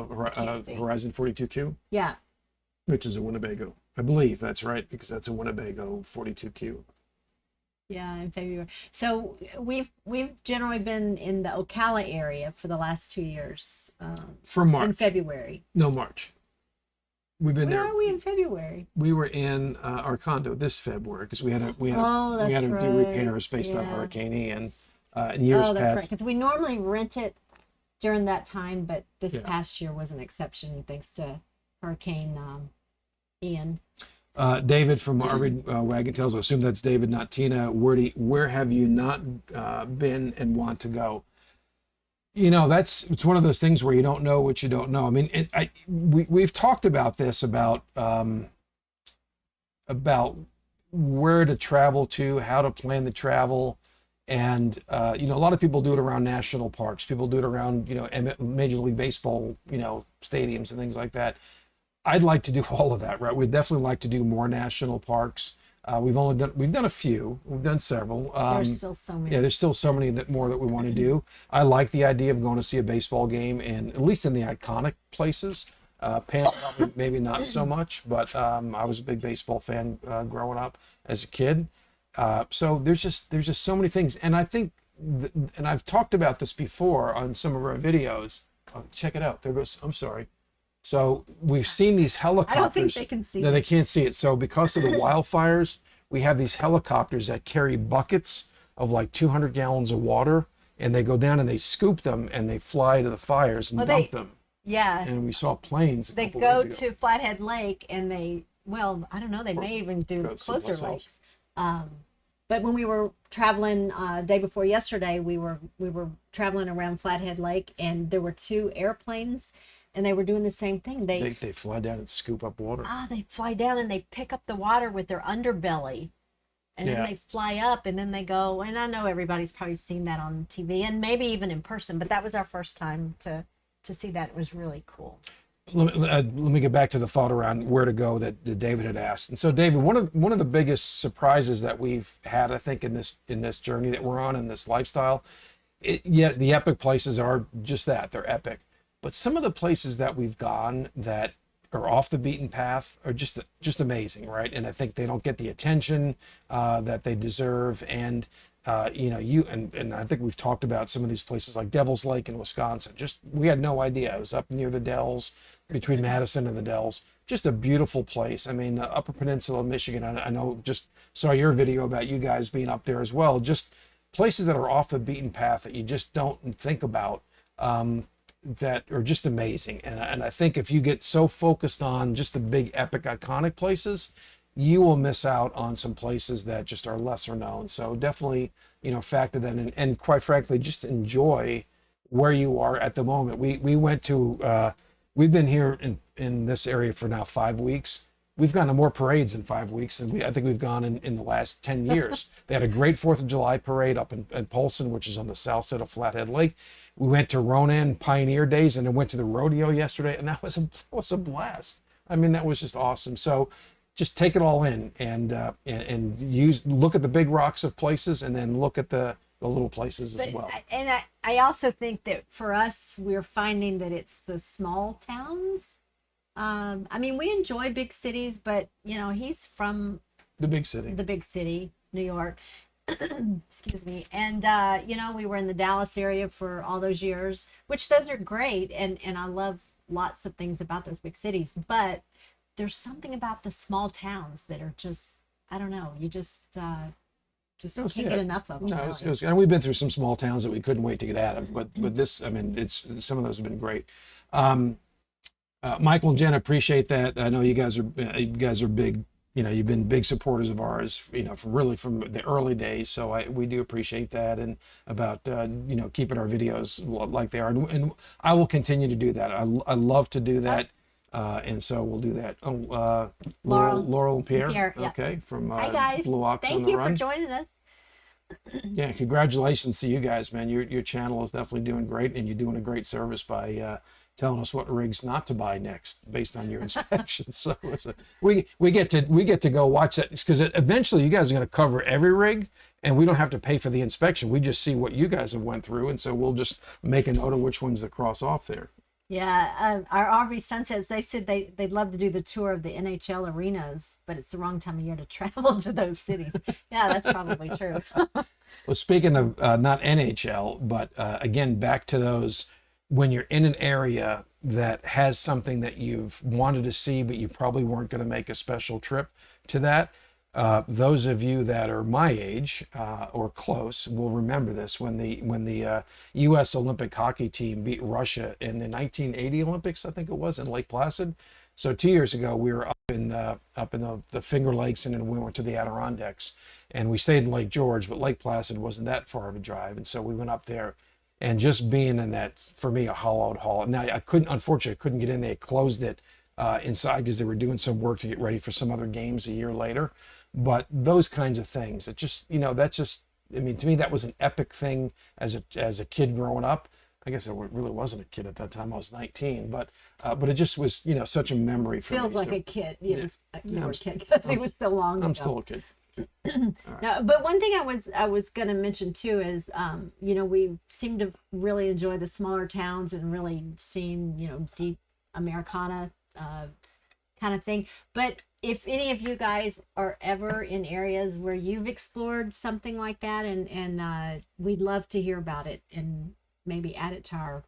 Horizon 42Q, yeah. which is a Winnebago. I believe that's right because that's a Winnebago 42Q. Yeah, in February. So we've generally been in the Ocala area for the last 2 years. For March. In February. No, March. We've been Where there. are we in February? We were in our condo this February because we had to do right. repairs based on Yeah. Hurricane Ian in years Oh, that's past. correct. Because we normally rent it during that time, but this Yeah. past year was an exception thanks to Hurricane Ian. David from Marvin Wagon Tails, I assume that's David, not Tina. Where have you not been and want to go? You know, it's one of those things where you don't know what you don't know. I mean, we've talked about this about where to travel to, how to plan the travel, and you know, a lot of people do it around national parks. People do it around, you know, Major League Baseball, you know, stadiums and things like that. I'd like to do all of that, right? We'd definitely like to do more national parks. We've done a few. We've done several. There's still so many. Yeah, there's still so many more that we want to do. I like the idea of going to see a baseball game, and at least in the iconic places. Pam, probably maybe not so much, but I was a big baseball fan growing up as a kid. So there's just so many things, and I think, and I've talked about this before on some of our videos. Oh, check it out. There goes. I'm sorry. So we've seen these helicopters. I don't think they can see No, it. they can't see it. So because of the wildfires, we have these helicopters that carry buckets of like 200 gallons of water, and they go down and they scoop them and they fly to the fires and dump them. Yeah. And we saw planes. They go to Flathead Lake and they I don't know, they may even do closer lakes. But when we were traveling day before yesterday, we were traveling around Flathead Lake, and there were 2 airplanes, and they were doing the same thing. They fly down and scoop up water. They fly down and they pick up the water with their underbelly, and then they fly up, and then they go. And I know everybody's probably seen that on TV and maybe even in person, but that was our first time to see that. It was really cool. Let me get back to the thought around where to go that David had asked. And so, David, one of the biggest surprises that we've had, I think, in this journey that we're on, in this lifestyle, yes, the epic places are just that, they're epic. But some of the places that we've gone that are off the beaten path are just amazing, right? And I think they don't get the attention that they deserve. And you know, and I think we've talked about some of these places like Devil's Lake in Wisconsin. Just, we had no idea. It was up near the Dells, between Madison and the Dells. Just a beautiful place. I mean, the Upper Peninsula of Michigan. I know, just saw your video about you guys being up there as well. Just places that are off the beaten path that you just don't think about. That are just amazing. And I think if you get so focused on just the big epic iconic places, you will miss out on some places that just are lesser known. So definitely, you know, factor that in, and quite frankly, just enjoy where you are at the moment. We went to we've been here in this area for now 5 weeks. We've gone to more parades in 5 weeks than I think we've gone in the last 10 years. They had a great 4th of July parade up in Polson, which is on the south side of Flathead Lake. We went to Ronan Pioneer Days, and then went to the rodeo yesterday, and that was a blast. I mean, that was just awesome. So just take it all in and look at the big rocks of places, and then look at the little places as well. And I also think that for us, we're finding that it's the small towns. I mean, we enjoy big cities, but you know, he's from the big city, New York. Excuse me. And you know, we were in the Dallas area for all those years, which those are great, and I love lots of things about those big cities, but there's something about the small towns that are just, I don't know, you just can't get enough of them. No, it was, and we've been through some small towns that we couldn't wait to get out of, but this, I mean, some of those have been great. Michael and Jen, appreciate that. I know you guys are big. You know, you've been big supporters of ours, you know, from the early days. So we do appreciate that, and about, you know, keeping our videos like they are. And I will continue to do that. I love to do that. And so we'll do that. Laurel and Pierre. Yeah. Okay. From Hi guys. Blue Ox Thank on the you Run. for joining us. Yeah, congratulations to you guys, man. Your channel is definitely doing great, and you're doing a great service by telling us what rigs not to buy next based on your inspections. So we get to go watch that, because eventually you guys are going to cover every rig, and we don't have to pay for the inspection. We just see what you guys have went through, and so we'll just make a note of which ones to cross off there. Yeah, our RV Sunsets, they said they'd love to do the tour of the NHL arenas, but it's the wrong time of year to travel to those cities. Yeah, that's probably true. Well, speaking of not NHL, but again, back to those, when you're in an area that has something that you've wanted to see, but you probably weren't going to make a special trip to that. Those of you that are my age or close will remember this when the U.S. Olympic hockey team beat Russia in the 1980 Olympics, I think it was, in Lake Placid. So 2 years ago, we were up in the Finger Lakes, and then we went to the Adirondacks, and we stayed in Lake George, but Lake Placid wasn't that far of a drive, and so we went up there, and just being in that, for me, a hollowed hall. Now unfortunately, I couldn't get in there. They closed it inside because they were doing some work to get ready for some other games a year later. But those kinds of things, it just, that's just, I mean, to me, that was an epic thing as a kid growing up. I guess I really wasn't a kid at that time. I was 19, but it just was, such a memory for Feels me. like So, a kid. You were a kid because I'm- it was so long ago. I'm still a kid. No, but one thing I was going to mention too is, we seem to really enjoy the smaller towns and really seeing, deep Americana kind of thing. But if any of you guys are ever in areas where you've explored something like that, and we'd love to hear about it and maybe add it to our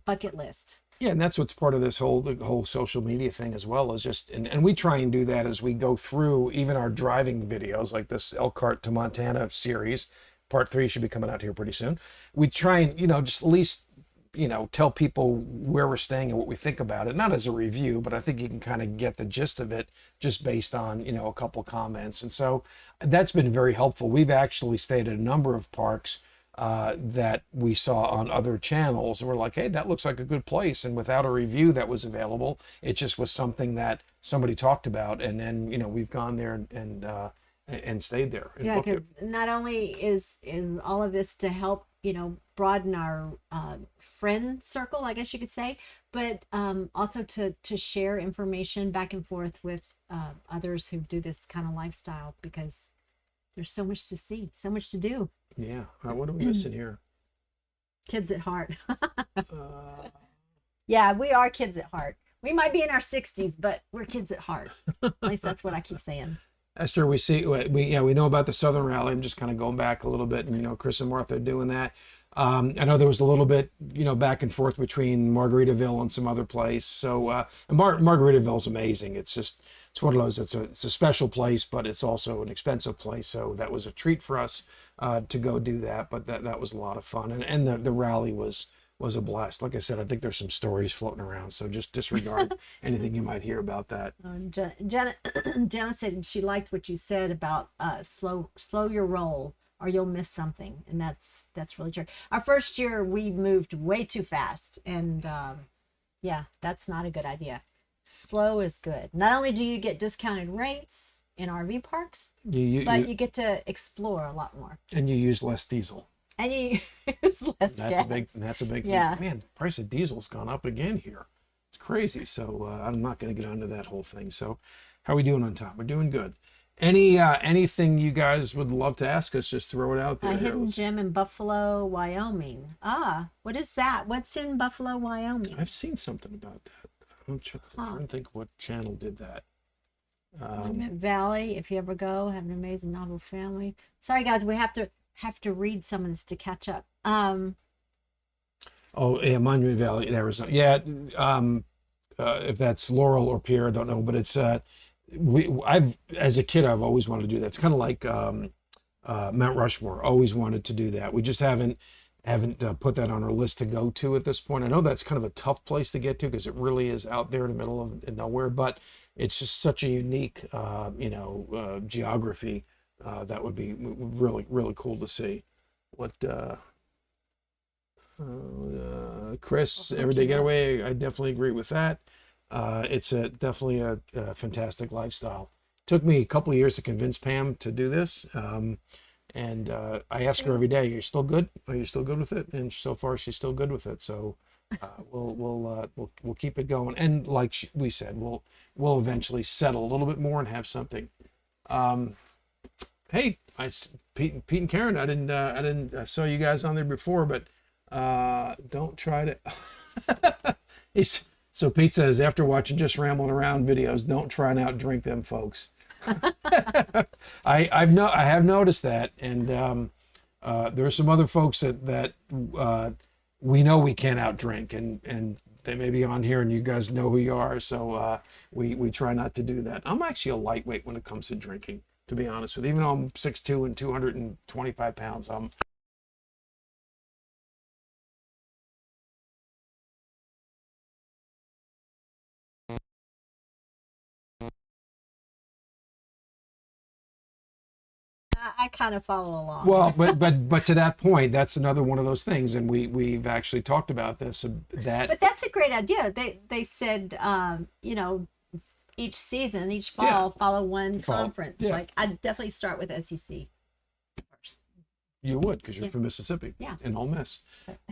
bucket list. Yeah, and that's what's part of the whole social media thing as well, is just, and we try and do that as we go through even our driving videos, like this Elkhart to Montana series. Part 3 should be coming out here pretty soon. We try and, just at least, tell people where we're staying and what we think about it. Not as a review, but I think you can kind of get the gist of it just based on, a couple comments. And so that's been very helpful. We've actually stayed at a number of parks that we saw on other channels, and we're like, hey, that looks like a good place. And without a review that was available, it just was something that somebody talked about, and then we've gone there and stayed there. And Yeah, booked it. because not only is all of this to help broaden our friend circle, I guess you could say, but also to share information back and forth with others who do this kind of lifestyle, because there's so much to see, so much to do. Yeah. What are we missing here? Kids at heart. Yeah, we are kids at heart. We might be in our 60s, but we're kids at heart. At least that's what I keep saying. Esther, we know about the Southern Rally. I'm just kind of going back a little bit, and Chris and Martha are doing that. I know there was a little bit, back and forth between Margaritaville and some other place. So Margaritaville's amazing. It's one of those. It's a special place, but it's also an expensive place. So that was a treat for us to go do that. But that was a lot of fun, and the rally was a blast. Like I said, I think there's some stories floating around. So just disregard anything you might hear about that. Jenna said she liked what you said about slow your roll, or you'll miss something, and that's really true. Our first year we moved way too fast, and yeah, that's not a good idea. Slow is good. Not only do you get discounted rates in RV parks, but you get to explore a lot more, and you use less diesel. and you use less That's gas. a big Yeah. thing. Man, the price of diesel's gone up again here. It's crazy. So I'm not going to get onto that whole thing. So how are we doing on time? We're doing good. Anything you guys would love to ask us, just throw it out there. A hidden gem in Buffalo, Wyoming. What is that? What's in Buffalo, Wyoming? I've seen something about that. I'm trying to think what channel did that. Monument Valley. If you ever go, have an amazing novel family. Sorry, guys, we have to read some of this to catch up. Oh, yeah, Monument Valley in Arizona. Yeah, if that's Laurel or Pierre, I don't know, but it's as a kid, I've always wanted to do that. It's kind of like Mount Rushmore. Always wanted to do that. We just haven't put that on our list to go to at this point. I know that's kind of a tough place to get to because it really is out there in the middle of nowhere, but it's just such a unique, geography that would be really, really cool to see. What Chris, Everyday Getaway, I definitely agree with that. It's definitely a fantastic lifestyle. Took me a couple of years to convince Pam to do this. And I ask her every day, "Are you still good? Are you still good with it?" And so far, she's still good with it. So we'll keep it going. And like we said, we'll eventually settle a little bit more and have something. Hey, Pete and Karen, I didn't I saw you guys on there before, but don't try to. So Pete says, after watching Just Rambling Around videos, don't try and outdrink them folks. I have noticed that, and there are some other folks that we know we can't outdrink, and they may be on here, and you guys know who you are. So we try not to do that. I'm actually a lightweight when it comes to drinking, to be honest with you. Even though I'm 6'2" and 225 pounds, I kind of follow along. well, but to that point, that's another one of those things, and we've actually talked about this. But that's a great idea. They said, each season, each fall, follow one conference. Yeah. Like, I'd definitely start with SEC first. You would, because you're from Mississippi, Yeah. and Ole Miss.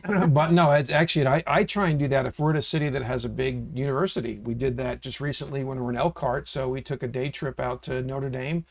But no, it's actually, I try and do that if we're in a city that has a big university. We did that just recently when we were in Elkhart. So we took a day trip out to Notre Dame.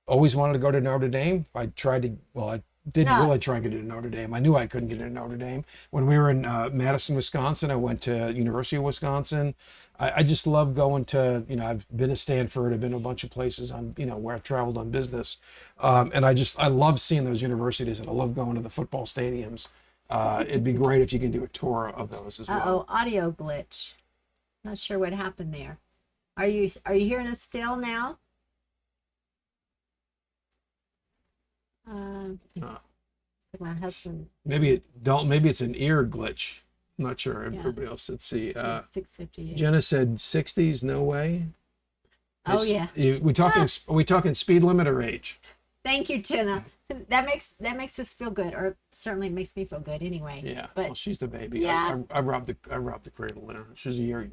Always wanted to go to Notre Dame. I didn't really try and get into Notre Dame. I knew I couldn't get into Notre Dame. When we were in Madison, Wisconsin, I went to University of Wisconsin. I just love going to, I've been to Stanford. I've been to a bunch of places where I've traveled on business. And I love seeing those universities, and I love going to the football stadiums. It'd be great if you can do a tour of those as well. Audio glitch. Not sure what happened there. Are you hearing us still now? It's like my husband. Maybe it's an ear glitch. I'm not sure. Everybody else, let's see. 6:58. Jenna said 60s, no way. Oh yeah. Are we talking speed limit or age? Thank you, Jenna. That makes us feel good, or certainly makes me feel good anyway. Yeah. But Well, she's the baby. Yeah. I robbed the cradle in her. She's a year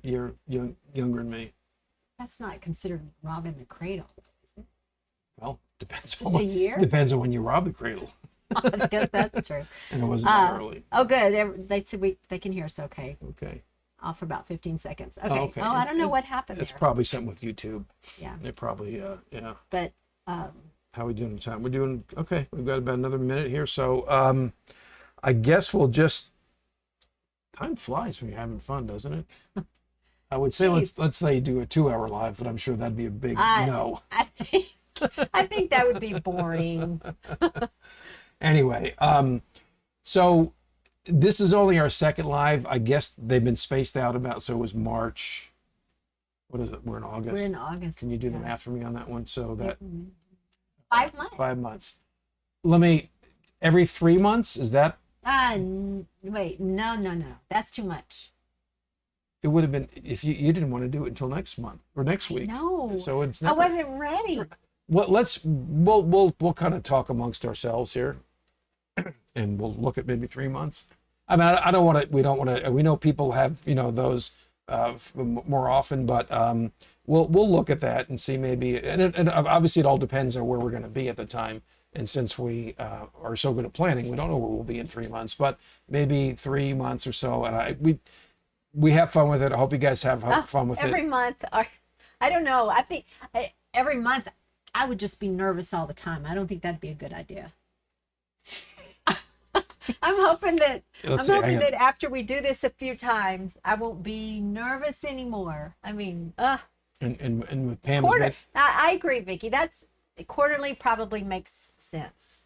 younger than me. that's not considered robbing the cradle, is it? Well, depends. Just a year? Depends on when you rob the cradle. I guess that's true. And it wasn't that early. Oh, good. They said they can hear us okay. Okay. Off for about 15 seconds. Okay. Okay. Oh, I don't know what happened It's there. probably something with YouTube. Yeah. It probably yeah. But How are we doing in time? We're doing okay. We've got about another minute here, so I guess we'll just. Time flies when you're having fun, doesn't it? I would say let's say do a 2-hour live, but I'm sure that'd be a big no. I think that would be boring. Anyway, so this is only our second live. I guess they've been spaced out about, so it was March. What is it? We're in August. We're in August. Can you do the math for me on that one? So that 5 months. 5 months. Every 3 months, is that? Wait, no. That's too much. It would have been if you didn't want to do it until next month or next week. No. So it's I not. wasn't ready. Well, we'll kind of talk amongst ourselves here, and we'll look at maybe 3 months. I mean, I don't want to. We don't want to. We know people have those more often, but we'll look at that and see maybe. And obviously, it all depends on where we're going to be at the time. And since we are so good at planning, we don't know where we'll be in 3 months, but maybe 3 months or so. And we have fun with it. I hope you guys have fun with Every it. month, or I don't know. I think every month I would just be nervous all the time. I don't think that'd be a good idea. I'm hoping that after we do this a few times, I won't be nervous anymore. I mean, And with Pam's I agree, Vicki. That's quarterly probably makes sense.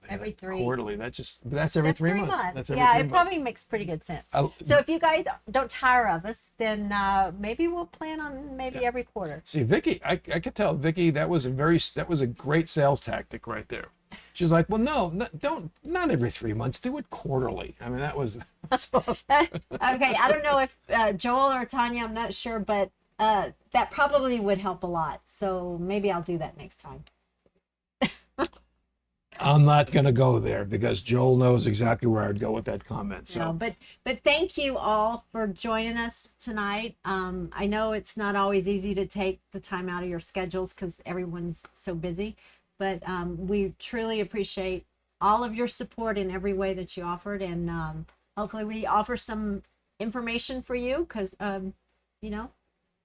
Every 3 quarterly. That's every 3 months. That's every 3 it months. probably makes pretty good sense. So if you guys don't tire of us, then maybe we'll plan on every quarter. See, Vicky, I could tell Vicky that was a great sales tactic right there. She was like, "Well, not every 3 months. Do it quarterly." I mean, that was. Okay, I don't know if Joel or Tanya, I'm not sure, but that probably would help a lot. So maybe I'll do that next time. I'm not going to go there because Joel knows exactly where I'd go with that comment. So, No, but thank you all for joining us tonight. I know it's not always easy to take the time out of your schedules because everyone's so busy, but we truly appreciate all of your support in every way that you offered, and hopefully we offer some information for you, because you know,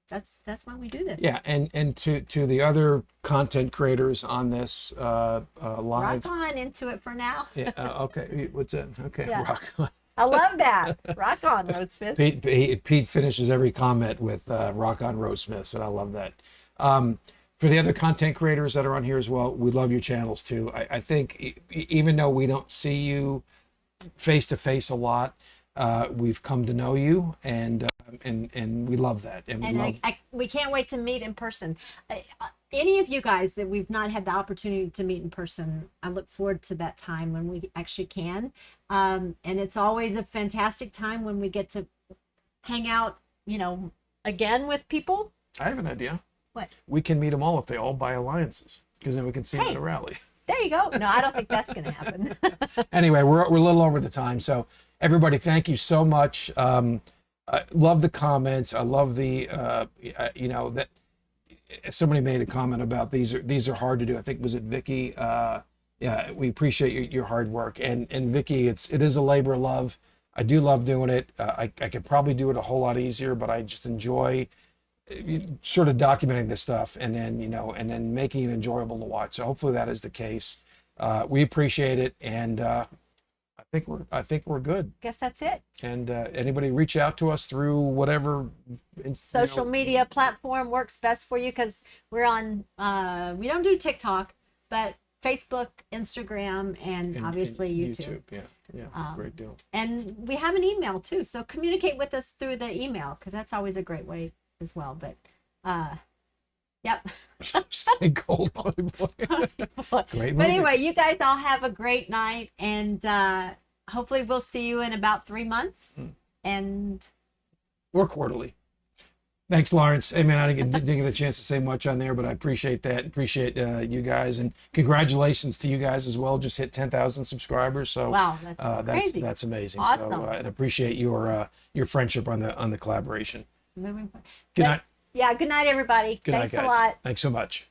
that's why we do this. Yeah, and to the other content creators on this live. Rock on into it for now. Yeah, okay, what's that? Okay, Yeah. rock on. I love that. Rock on, Roadsmith. Pete finishes every comment with rock on Roadsmiths, and I love that. For the other content creators that are on here as well, we love your channels too. I think even though we don't see you face to face a lot, we've come to know you, and we love that, and we love. We can't wait to meet in person. Any of you guys that we've not had the opportunity to meet in person, I look forward to that time when we actually can. And it's always a fantastic time when we get to hang out, you know, again with people. I have an idea. What? We can meet them all if they all buy alliances, because then we can see them Hey. at a rally. There you go. No, I don't think that's going to happen. Anyway, we're a little over the time, so everybody, thank you so much. I love the comments. I love the you know, that somebody made a comment about these are hard to do. I think, was it Vicky? Yeah, we appreciate your hard work, and Vicky, it is a labor of love. I do love doing it. I could probably do it a whole lot easier, but I just enjoy sort of documenting this stuff, and then, you know, and then making it enjoyable to watch. So hopefully that is the case. We appreciate it, and I think we're good. Guess that's it. And anybody reach out to us through whatever Social media platform works best for you, because we're on, we don't do TikTok, but Facebook, Instagram, and obviously YouTube. Yeah, great deal. And we have an email too, so communicate with us through the email, because that's always a great way as well. But yep. Stay cold, buddy boy. Great movie. But anyway, you guys all have a great night, and hopefully we'll see you in about 3 months. And Or quarterly. Thanks, Lawrence. Hey, man, I didn't get a chance to say much on there, but I appreciate that. Appreciate you guys, and congratulations to you guys as well. Just hit 10,000 subscribers. So wow, that's crazy. that's amazing. Awesome. So and appreciate your friendship on the collaboration. Moving forward. Good night. Yeah, good night, everybody. Good Thanks night, a guys. lot. Thanks so much.